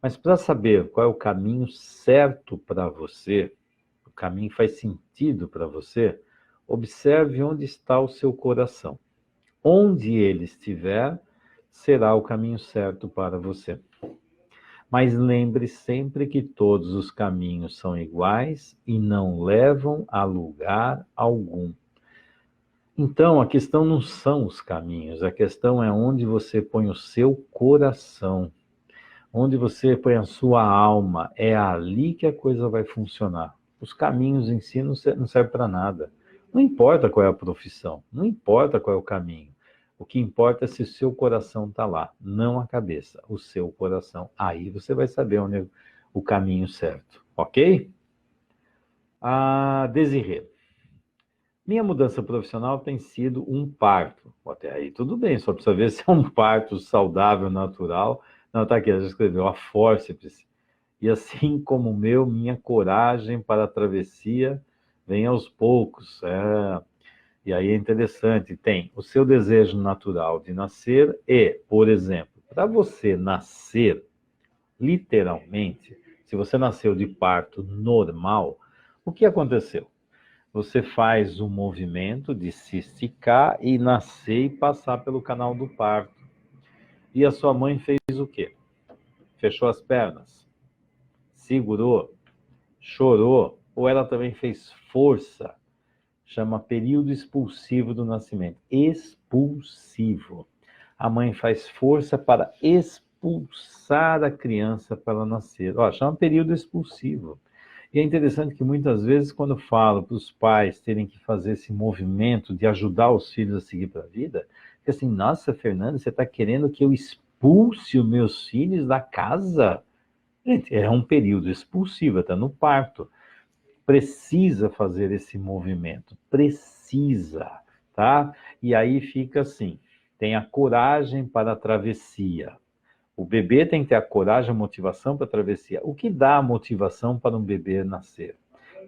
Mas para saber qual é o caminho certo para você, o caminho que faz sentido para você, observe onde está o seu coração. Onde ele estiver, será o caminho certo para você. Mas lembre sempre que todos os caminhos são iguais e não levam a lugar algum. Então, a questão não são os caminhos, a questão é onde você põe o seu coração, onde você põe a sua alma. É ali que a coisa vai funcionar. Os caminhos em si não servem para nada. Não importa qual é a profissão, não importa qual é o caminho. O que importa é se o seu coração está lá, não a cabeça, o seu coração. Aí você vai saber onde é o caminho certo, ok? Desirê. Minha mudança profissional tem sido um parto. Até aí tudo bem, só precisa ver se é um parto saudável, natural. Não, tá aqui, ela já escreveu, a fórceps. E assim como o meu, minha coragem para a travessia vem aos poucos. E aí é interessante, tem o seu desejo natural de nascer e, por exemplo, para você nascer, literalmente, se você nasceu de parto normal, o que aconteceu? Você faz um movimento de se esticar e nascer e passar pelo canal do parto. E a sua mãe fez o quê? Fechou as pernas, segurou, chorou, ou ela também fez força? Chama período expulsivo do nascimento. Expulsivo. A mãe faz força para expulsar a criança para ela nascer. Chama período expulsivo. E é interessante que muitas vezes, quando eu falo para os pais terem que fazer esse movimento de ajudar os filhos a seguir para a vida, fica assim: nossa, Fernanda, você está querendo que eu expulse os meus filhos da casa? Gente, é um período expulsivo, está no parto. Precisa fazer esse movimento, precisa, tá? E aí fica assim, tem a coragem para a travessia. O bebê tem que ter a coragem, a motivação para a travessia. O que dá a motivação para um bebê nascer?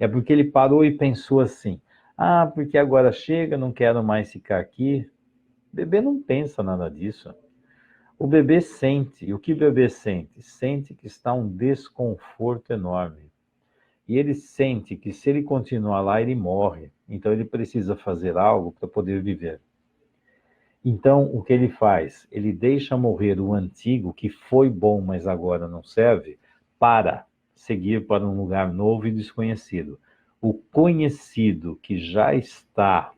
É porque ele parou e pensou assim: porque agora chega, não quero mais ficar aqui. O bebê não pensa nada disso. O bebê sente. E o que o bebê sente? Sente que está um desconforto enorme. E ele sente que se ele continuar lá, ele morre. Então ele precisa fazer algo para poder viver. Então, o que ele faz? Ele deixa morrer o antigo, que foi bom, mas agora não serve, para seguir para um lugar novo e desconhecido. O conhecido, que já está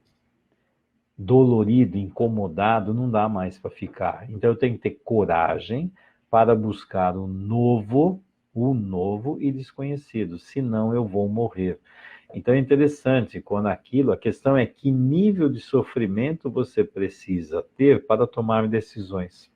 dolorido, incomodado, não dá mais para ficar. Então, eu tenho que ter coragem para buscar o novo e desconhecido, senão eu vou morrer. Então é interessante, quando a questão é que nível de sofrimento você precisa ter para tomar decisões.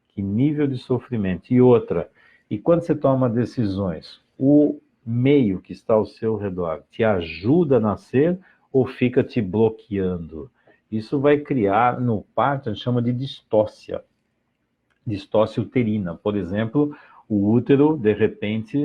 Que nível de sofrimento. E outra, e quando você toma decisões, o meio que está ao seu redor te ajuda a nascer ou fica te bloqueando? Isso vai criar, no parto, a gente chama de distócia uterina. Por exemplo, o útero, de repente,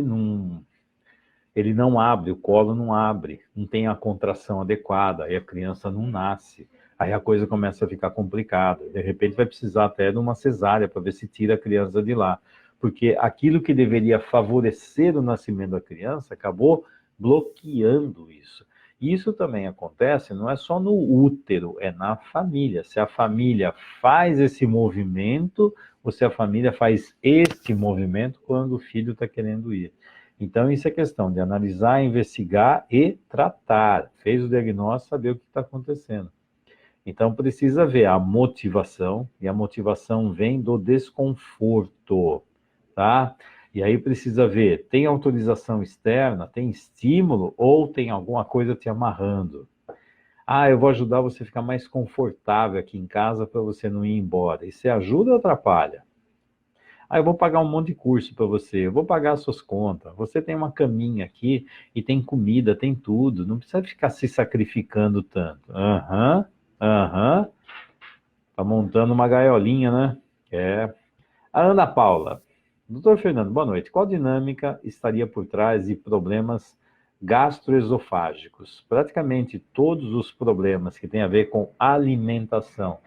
ele não abre, o colo não abre, não tem a contração adequada, aí a criança não nasce, aí a coisa começa a ficar complicada. De repente vai precisar até de uma cesárea para ver se tira a criança de lá, porque aquilo que deveria favorecer o nascimento da criança acabou bloqueando isso. Isso também acontece, não é só no útero, é na família. Se a família faz esse movimento, ou se a família faz este movimento quando o filho está querendo ir. Então, isso é questão de analisar, investigar e tratar. Fez o diagnóstico, saber o que está acontecendo. Então precisa ver a motivação, e a motivação vem do desconforto, tá? E aí precisa ver, tem autorização externa, tem estímulo ou tem alguma coisa te amarrando? Ah, eu vou ajudar você a ficar mais confortável aqui em casa para você não ir embora. E você ajuda ou atrapalha? Ah, eu vou pagar um monte de curso para você, eu vou pagar as suas contas. Você tem uma caminha aqui e tem comida, tem tudo. Não precisa ficar se sacrificando tanto. Aham, aham. Tá montando uma gaiolinha, né? É. A Ana Paula. Doutor Fernando, boa noite. Qual dinâmica estaria por trás de problemas gastroesofágicos? Praticamente todos os problemas que têm a ver com alimentação,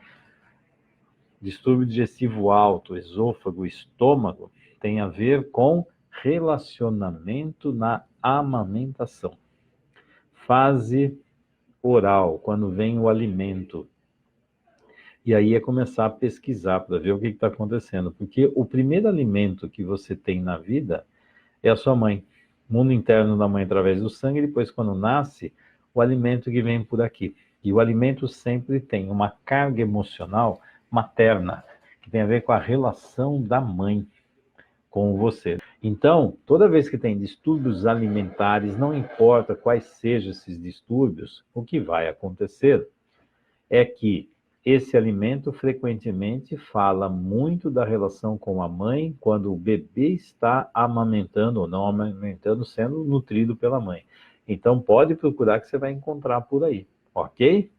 distúrbio digestivo alto, esôfago, estômago, têm a ver com relacionamento na amamentação. Fase oral, quando vem o alimento. E aí é começar a pesquisar para ver o que está acontecendo. Porque o primeiro alimento que você tem na vida é a sua mãe. Mundo interno da mãe através do sangue, e depois, quando nasce, o alimento que vem por aqui. E o alimento sempre tem uma carga emocional materna, que tem a ver com a relação da mãe com você. Então, toda vez que tem distúrbios alimentares, não importa quais sejam esses distúrbios, o que vai acontecer é que esse alimento frequentemente fala muito da relação com a mãe quando o bebê está amamentando ou não amamentando, sendo nutrido pela mãe. Então, pode procurar que você vai encontrar por aí, ok?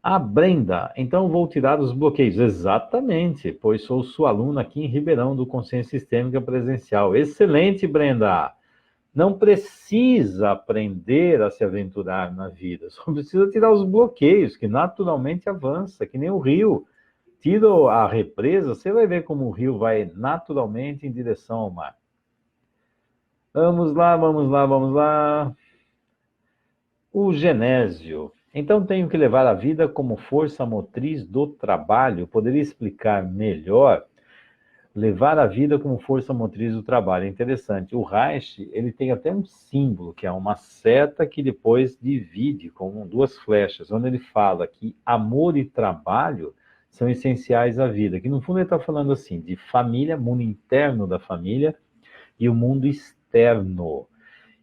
A Brenda, então vou tirar os bloqueios. Exatamente, pois sou sua aluna aqui em Ribeirão do Consciência Sistêmica Presencial. Excelente, Brenda! Não precisa aprender a se aventurar na vida, só precisa tirar os bloqueios, que naturalmente avança, que nem o rio. Tira a represa, você vai ver como o rio vai naturalmente em direção ao mar. Vamos lá, vamos lá, vamos lá. O Genésio. Então tenho que levar a vida como força motriz do trabalho. Poderia explicar melhor? Levar a vida como força motriz do trabalho. É interessante. O Reich, ele tem até um símbolo, que é uma seta que depois divide com duas flechas, onde ele fala que amor e trabalho são essenciais à vida. Que no fundo ele está falando assim, de família, mundo interno da família e o mundo externo.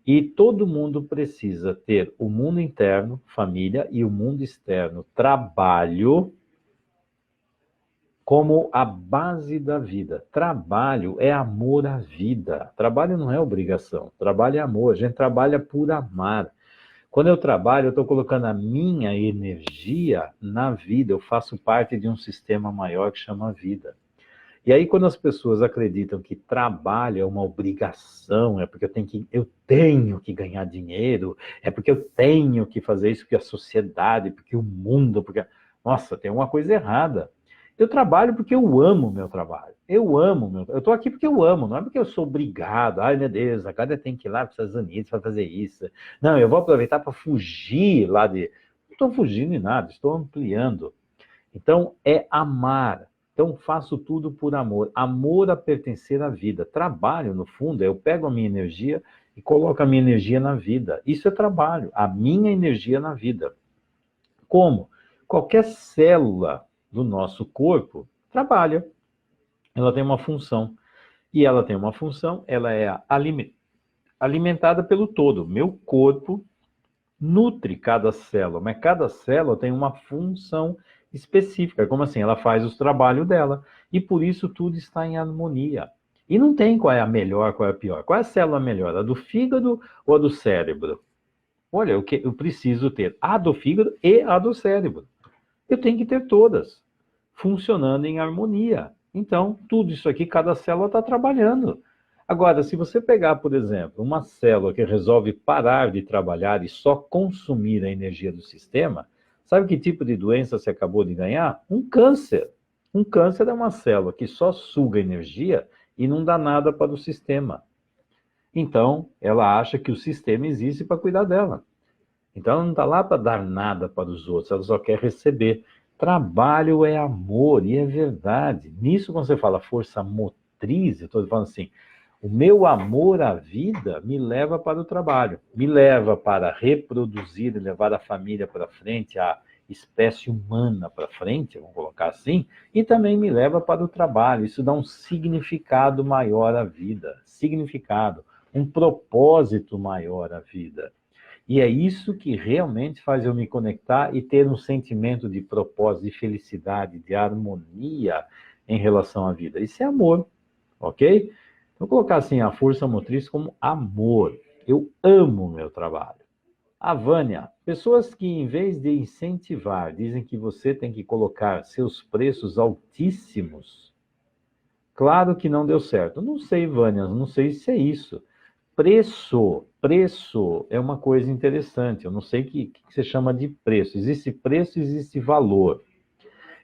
E todo mundo precisa ter o mundo interno, família, e o mundo externo, trabalho, como a base da vida. Trabalho é amor à vida. Trabalho não é obrigação. Trabalho é amor. A gente trabalha por amar. Quando eu trabalho, eu estou colocando a minha energia na vida. Eu faço parte de um sistema maior que chama vida. E aí, quando as pessoas acreditam que trabalho é uma obrigação, é porque eu tenho que ganhar dinheiro, é porque eu tenho que fazer isso, porque a sociedade, porque o mundo, porque... Nossa, tem uma coisa errada. Eu trabalho porque eu amo o meu trabalho. Eu estou aqui porque eu amo, não é porque eu sou obrigado. Ai, meu Deus, agora tem que ir lá para os Estados Unidos para fazer isso. Não, eu vou aproveitar para fugir lá de... Não estou fugindo de nada, estou ampliando. Então, é amar. Então, faço tudo por amor. Amor a pertencer à vida. Trabalho, no fundo, eu pego a minha energia e coloco a minha energia na vida. Isso é trabalho, a minha energia na vida. Como? Qualquer célula do nosso corpo trabalha. Ela tem uma função. E ela tem uma função, ela é alimentada pelo todo. Meu corpo nutre cada célula, mas cada célula tem uma função específica. Como assim? Ela faz os trabalhos dela. E por isso tudo está em harmonia. E não tem qual é a melhor, qual é a pior. Qual é a célula melhor? A do fígado ou a do cérebro? Olha, eu preciso ter a do fígado e a do cérebro. Eu tenho que ter todas funcionando em harmonia. Então, tudo isso aqui, cada célula está trabalhando. Agora, se você pegar, por exemplo, uma célula que resolve parar de trabalhar e só consumir a energia do sistema, sabe que tipo de doença você acabou de ganhar? Um câncer. Um câncer é uma célula que só suga energia e não dá nada para o sistema. Então, ela acha que o sistema existe para cuidar dela. Então, ela não está lá para dar nada para os outros, ela só quer receber. Trabalho é amor, e é verdade. Nisso, quando você fala força motriz, eu estou falando assim, O meu amor à vida me leva para o trabalho, me leva para reproduzir e levar a família para frente, a espécie humana para frente, vamos colocar assim, e também me leva para o trabalho. Isso dá um significado maior à vida, significado, um propósito maior à vida. E é isso que realmente faz eu me conectar e ter um sentimento de propósito, de felicidade, de harmonia em relação à vida. Isso é amor, ok? Vou colocar assim a força motriz como amor. Eu amo o meu trabalho. A Vânia, pessoas que em vez de incentivar, dizem que você tem que colocar seus preços altíssimos. Claro que não deu certo. Não sei, Vânia, não sei se é isso. Preço é uma coisa interessante. Eu não sei o que você chama de preço. Existe preço, existe valor.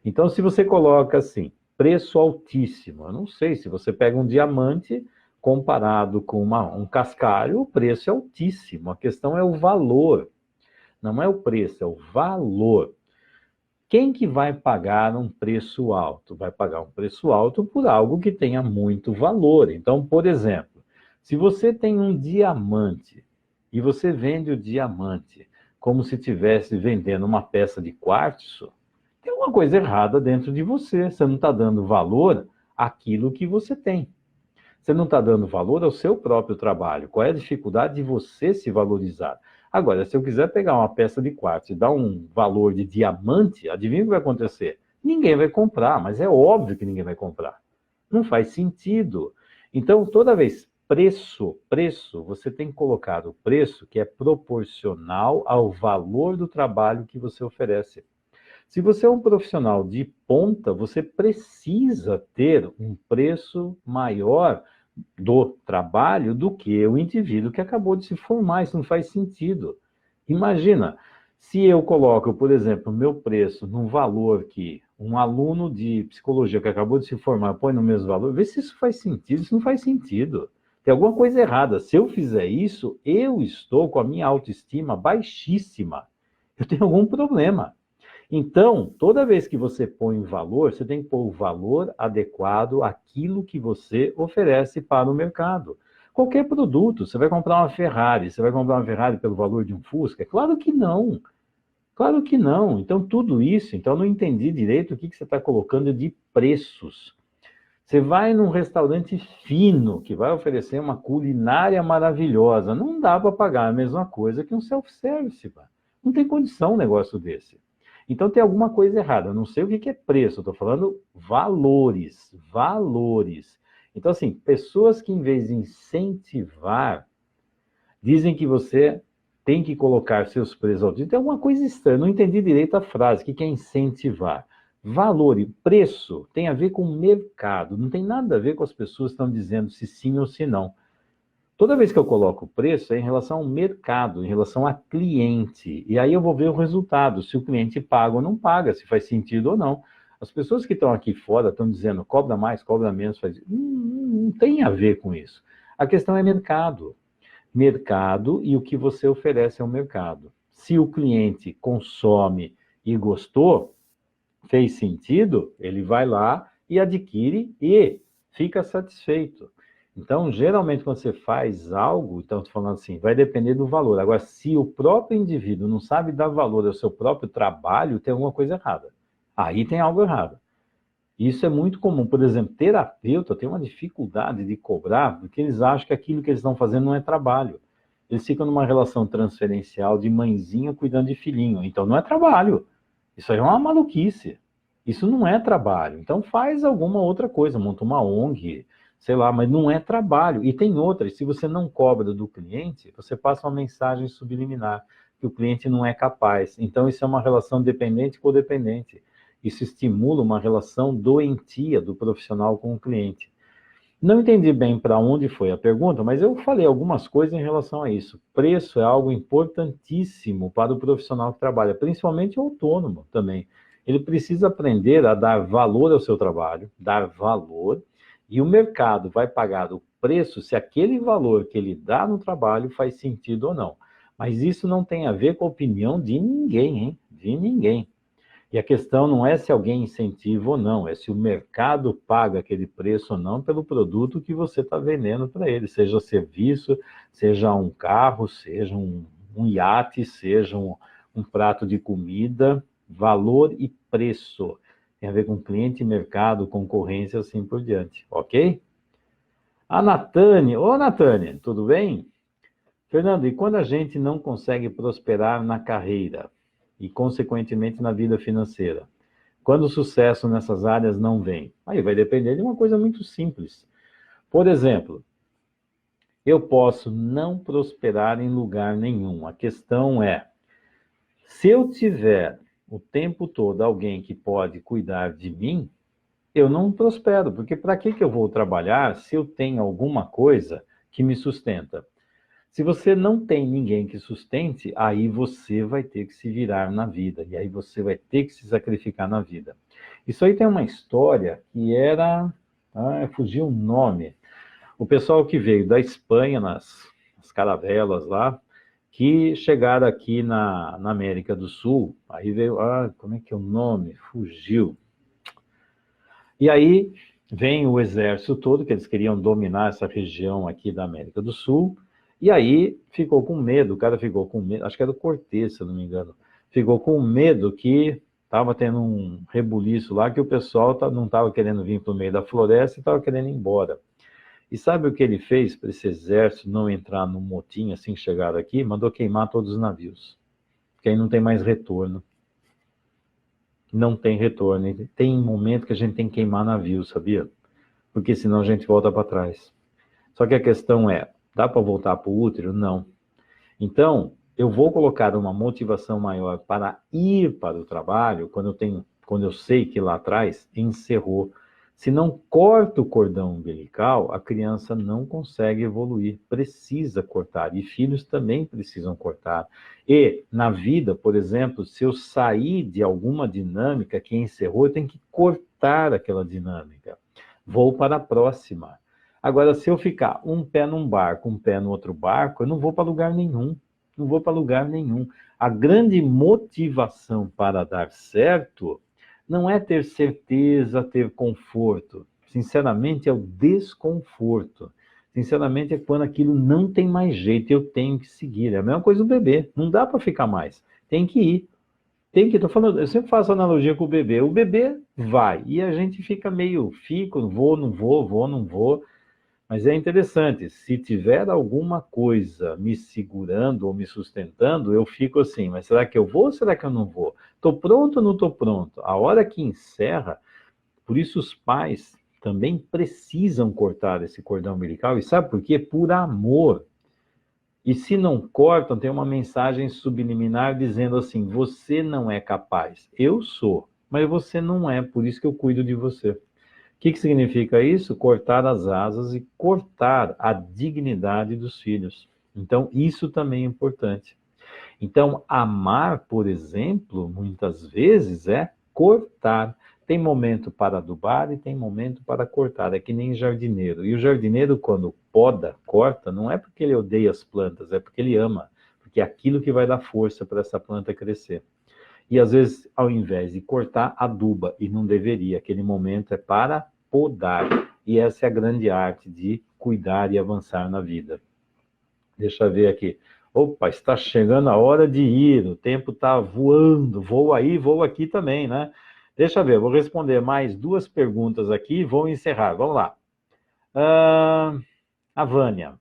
Então, se você coloca assim, preço altíssimo, eu não sei, se você pega um diamante comparado com um cascalho, o preço é altíssimo. A questão é o valor. Não é o preço, é o valor. Quem que vai pagar um preço alto? Vai pagar um preço alto por algo que tenha muito valor. Então, por exemplo, se você tem um diamante e você vende o diamante como se estivesse vendendo uma peça de quartzo, tem uma coisa errada dentro de você. Você não está dando valor àquilo que você tem. Você não está dando valor ao seu próprio trabalho. Qual é a dificuldade de você se valorizar? Agora, se eu quiser pegar uma peça de quartzo e dar um valor de diamante, adivinha o que vai acontecer? Ninguém vai comprar, mas é óbvio que ninguém vai comprar. Não faz sentido. Então, toda vez, preço, você tem que colocar o preço que é proporcional ao valor do trabalho que você oferece. Se você é um profissional de ponta, você precisa ter um preço maior do trabalho do que o indivíduo que acabou de se formar. Isso não faz sentido. Imagina, se eu coloco, por exemplo, o meu preço num valor que um aluno de psicologia que acabou de se formar põe no mesmo valor, vê se isso faz sentido. Isso não faz sentido. Tem alguma coisa errada. Se eu fizer isso, eu estou com a minha autoestima baixíssima. Eu tenho algum problema. Então, toda vez que você põe valor, você tem que pôr o valor adequado àquilo que você oferece para o mercado. Qualquer produto, você vai comprar uma Ferrari, você vai comprar uma Ferrari pelo valor de um Fusca? Claro que não. Claro que não. Então, tudo isso, então eu não entendi direito o que você está colocando de preços. Você vai num restaurante fino, que vai oferecer uma culinária maravilhosa, não dá para pagar a mesma coisa que um self-service. Não tem condição um negócio desse. Então tem alguma coisa errada. Eu não sei o que é preço, eu estou falando valores. Então, assim, pessoas que em vez de incentivar, dizem que você tem que colocar seus preços altos. Tem alguma coisa estranha, eu não entendi direito a frase. O que é incentivar? Valor e preço tem a ver com mercado, não tem nada a ver com as pessoas que estão dizendo se sim ou se não. Toda vez que eu coloco o preço é em relação ao mercado, em relação a cliente. E aí eu vou ver o resultado, se o cliente paga ou não paga, se faz sentido ou não. As pessoas que estão aqui fora estão dizendo cobra mais, cobra menos, não tem a ver com isso. A questão é mercado. Mercado e o que você oferece ao mercado. Se o cliente consome e gostou, fez sentido, ele vai lá e adquire e fica satisfeito. Então, geralmente, quando você faz algo, então, estou falando assim, vai depender do valor. Agora, se o próprio indivíduo não sabe dar valor ao seu próprio trabalho, tem alguma coisa errada. Aí tem algo errado. Isso é muito comum. Por exemplo, terapeuta tem uma dificuldade de cobrar, porque eles acham que aquilo que eles estão fazendo não é trabalho. Eles ficam numa relação transferencial de mãezinha cuidando de filhinho. Então, não é trabalho. Isso aí é uma maluquice. Isso não é trabalho. Então, faz alguma outra coisa, monta uma ONG, sei lá, mas não é trabalho. E tem outras, se você não cobra do cliente, você passa uma mensagem subliminar, que o cliente não é capaz. Então, isso é uma relação dependente e codependente. Isso estimula uma relação doentia do profissional com o cliente. Não entendi bem para onde foi a pergunta, mas eu falei algumas coisas em relação a isso. Preço é algo importantíssimo para o profissional que trabalha, principalmente o autônomo também. Ele precisa aprender a dar valor ao seu trabalho, dar valor, e o mercado vai pagar o preço se aquele valor que ele dá no trabalho faz sentido ou não. Mas isso não tem a ver com a opinião de ninguém, hein? De ninguém. E a questão não é se alguém incentiva ou não, é se o mercado paga aquele preço ou não pelo produto que você está vendendo para ele, seja serviço, seja um carro, seja um iate, seja um prato de comida, valor e preço. Tem a ver com cliente, mercado, concorrência, assim por diante, ok? A Natânia, ô Natânia, tudo bem? Fernando, e quando a gente não consegue prosperar na carreira e, consequentemente, na vida financeira? Quando o sucesso nessas áreas não vem? Aí vai depender de uma coisa muito simples. Por exemplo, eu posso não prosperar em lugar nenhum. A questão é, se eu tiver o tempo todo alguém que pode cuidar de mim, eu não prospero, porque para que eu vou trabalhar se eu tenho alguma coisa que me sustenta? Se você não tem ninguém que sustente, aí você vai ter que se virar na vida, e aí você vai ter que se sacrificar na vida. Isso aí tem uma história que era... fugiu o nome. O pessoal que veio da Espanha, nas caravelas lá, que chegaram aqui na América do Sul, aí veio... como é que é o nome? Fugiu. E aí vem o exército todo, que eles queriam dominar essa região aqui da América do Sul, e aí ficou com medo, o cara ficou com medo, acho que era o Cortez, se eu não me engano, ficou com medo que estava tendo um rebuliço lá, que o pessoal não estava querendo vir para o meio da floresta e estava querendo ir embora. E sabe o que ele fez para esse exército não entrar no motim assim que chegaram aqui? Mandou queimar todos os navios, porque aí não tem mais retorno. Não tem retorno. Tem momento que a gente tem que queimar navio, sabia? Porque senão a gente volta para trás. Só que a questão é, dá para voltar para o útero? Não. Então, eu vou colocar uma motivação maior para ir para o trabalho quando eu sei que lá atrás encerrou. Se não corta o cordão umbilical, a criança não consegue evoluir, precisa cortar. E filhos também precisam cortar. E na vida, por exemplo, se eu sair de alguma dinâmica que encerrou, eu tenho que cortar aquela dinâmica. Vou para a próxima. Agora, se eu ficar um pé num barco, um pé no outro barco, eu não vou para lugar nenhum. Não vou para lugar nenhum. A grande motivação para dar certo não é ter certeza, ter conforto. Sinceramente, é o desconforto. Sinceramente, é quando aquilo não tem mais jeito, eu tenho que seguir. É a mesma coisa do bebê. Não dá para ficar mais. Tem que ir. Tem que ir. Tô falando, eu sempre faço analogia com o bebê. O bebê vai. E a gente fica meio, vou, não vou, vou, não vou. Mas é interessante, se tiver alguma coisa me segurando ou me sustentando, eu fico assim, mas será que eu vou ou será que eu não vou? Estou pronto ou não estou pronto? A hora que encerra, por isso os pais também precisam cortar esse cordão umbilical, e sabe por quê? Por amor. E se não cortam, tem uma mensagem subliminar dizendo assim, você não é capaz, eu sou, mas você não é, por isso que eu cuido de você. O que significa isso? Cortar as asas e cortar a dignidade dos filhos. Então, isso também é importante. Então, amar, por exemplo, muitas vezes é cortar. Tem momento para adubar e tem momento para cortar. É que nem jardineiro. E o jardineiro, quando poda, corta, não é porque ele odeia as plantas, é porque ele ama. Porque é aquilo que vai dar força para essa planta crescer. E às vezes, ao invés de cortar, aduba. E não deveria. Aquele momento é para podar. E essa é a grande arte de cuidar e avançar na vida. Deixa eu ver aqui. Opa, está chegando a hora de ir. O tempo está voando. Vou aí, vou aqui também, né? Deixa eu ver, vou responder mais 2 perguntas aqui e vou encerrar. Vamos lá. A Vânia.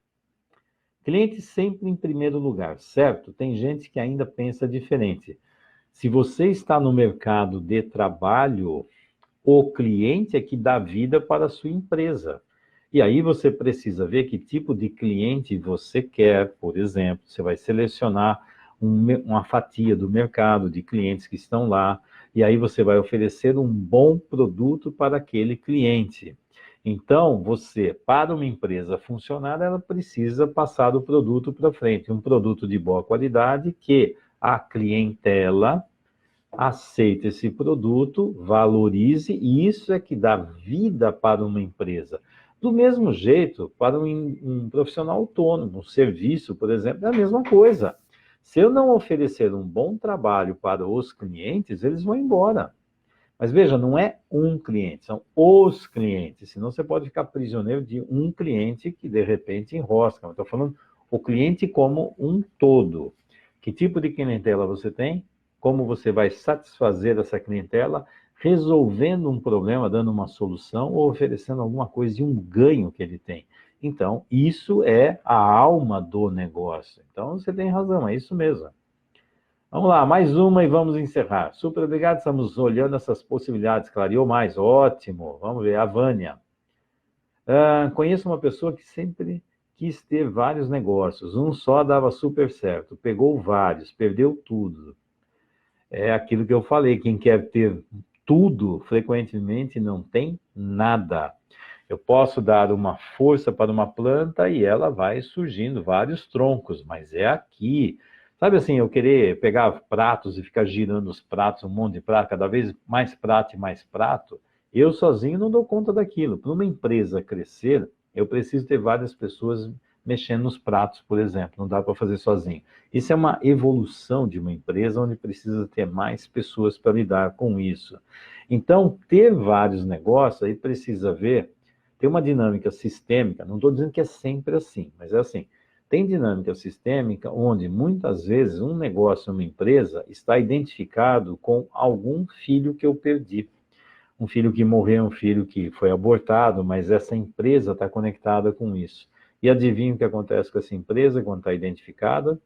Cliente sempre em primeiro lugar, certo? Tem gente que ainda pensa diferente. Se você está no mercado de trabalho, o cliente é que dá vida para a sua empresa. E aí você precisa ver que tipo de cliente você quer, por exemplo. Você vai selecionar uma fatia do mercado de clientes que estão lá, e aí você vai oferecer um bom produto para aquele cliente. Então, para uma empresa funcionar, ela precisa passar o produto para frente. Um produto de boa qualidade que a clientela aceite esse produto, valorize, e isso é que dá vida para uma empresa. Do mesmo jeito, para um profissional autônomo, um serviço, por exemplo, é a mesma coisa. Se eu não oferecer um bom trabalho para os clientes, eles vão embora. Mas veja, não é um cliente, são os clientes. Senão você pode ficar prisioneiro de um cliente que de repente enrosca. Eu estou falando o cliente como um todo. Que tipo de clientela você tem? Como você vai satisfazer essa clientela? Resolvendo um problema, dando uma solução ou oferecendo alguma coisa de um ganho que ele tem. Então, isso é a alma do negócio. Então, você tem razão, é isso mesmo. Vamos lá, mais uma e vamos encerrar. Super obrigado, estamos olhando essas possibilidades. Clareou mais, ótimo. Vamos ver, a Vânia. Conheço uma pessoa que sempre quis ter vários negócios. Um só dava super certo. Pegou vários, perdeu tudo. É aquilo que eu falei, quem quer ter tudo, frequentemente não tem nada. Eu posso dar uma força para uma planta e ela vai surgindo vários troncos, mas é aqui. Sabe assim, eu querer pegar pratos e ficar girando os pratos, um monte de prato, cada vez mais prato e mais prato, eu sozinho não dou conta daquilo. Para uma empresa crescer, eu preciso ter várias pessoas mexendo nos pratos, por exemplo, não dá para fazer sozinho. Isso é uma evolução de uma empresa onde precisa ter mais pessoas para lidar com isso. Então, ter vários negócios, aí precisa ver, tem uma dinâmica sistêmica, não estou dizendo que é sempre assim, mas é assim, tem dinâmica sistêmica onde muitas vezes um negócio, uma empresa, está identificado com algum filho que eu perdi. Um filho que morreu, um filho que foi abortado, mas essa empresa está conectada com isso. E adivinha o que acontece com essa empresa quando está identificada?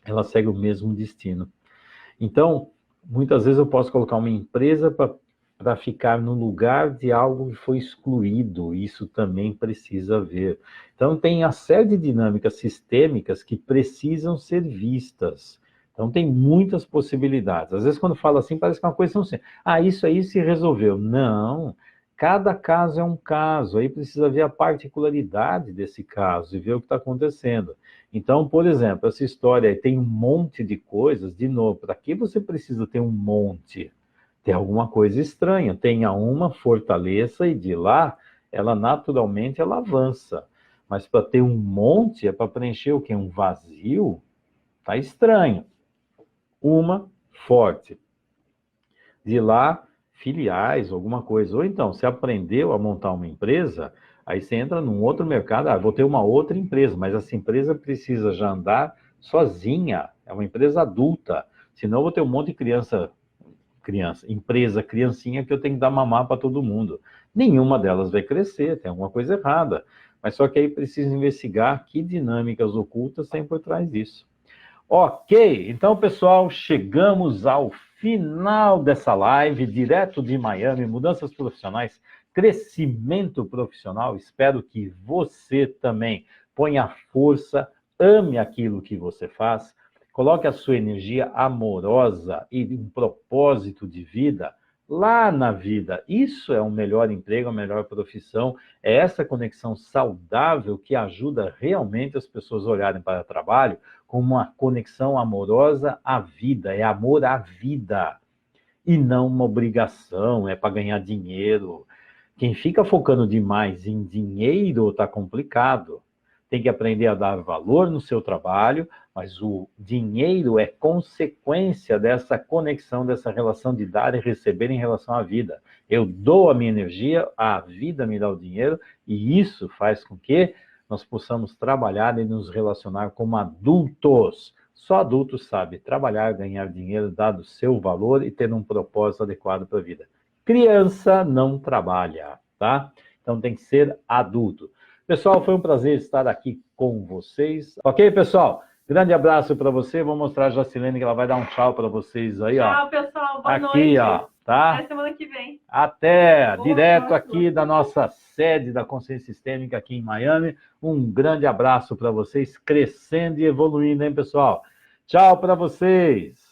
Ela segue o mesmo destino. Então, muitas vezes eu posso colocar uma empresa para ficar no lugar de algo que foi excluído. Isso também precisa ver. Então, tem a série de dinâmicas sistêmicas que precisam ser vistas. Então, tem muitas possibilidades. Às vezes, quando fala assim, parece que é uma coisa tão simples. Isso aí se resolveu. Não. Cada caso é um caso, aí precisa ver a particularidade desse caso e ver o que está acontecendo. Então, por exemplo, essa história aí tem um monte de coisas, de novo, para que você precisa ter um monte? Tem alguma coisa estranha, tenha uma, fortaleça e de lá, ela naturalmente ela avança. Mas para ter um monte, é para preencher o quê? Um vazio? Tá estranho. Uma, forte. De lá, filiais, alguma coisa. Ou então, você aprendeu a montar uma empresa, aí você entra num outro mercado, vou ter uma outra empresa, mas essa empresa precisa já andar sozinha, é uma empresa adulta, senão eu vou ter um monte de criancinha que eu tenho que dar mamar para todo mundo. Nenhuma delas vai crescer, tem alguma coisa errada. Mas só que aí precisa investigar que dinâmicas ocultas tem por trás disso. Ok, então pessoal, chegamos ao final dessa live, direto de Miami, mudanças profissionais, crescimento profissional. Espero que você também ponha força, ame aquilo que você faz, coloque a sua energia amorosa e um propósito de vida lá na vida. Isso é um melhor emprego, a melhor profissão, é essa conexão saudável que ajuda realmente as pessoas a olharem para o trabalho como uma conexão amorosa à vida, é amor à vida, e não uma obrigação, é para ganhar dinheiro. Quem fica focando demais em dinheiro está complicado. Tem que aprender a dar valor no seu trabalho, mas o dinheiro é consequência dessa conexão, dessa relação de dar e receber em relação à vida. Eu dou a minha energia, a vida me dá o dinheiro, e isso faz com que nós possamos trabalhar e nos relacionar como adultos. Só adultos sabem trabalhar, ganhar dinheiro, dado o seu valor e ter um propósito adequado para a vida. Criança não trabalha, tá? Então tem que ser adulto. Pessoal, foi um prazer estar aqui com vocês. Ok, pessoal? Grande abraço para você. Vou mostrar a Jacilene que ela vai dar um tchau para vocês aí, ó. Tchau, pessoal. Boa noite. Aqui, ó, tá? Até semana que vem. Até, Boa direto noite. aqui da nossa sede da Consciência Sistêmica aqui em Miami. Um grande abraço para vocês, crescendo e evoluindo, hein, pessoal? Tchau para vocês.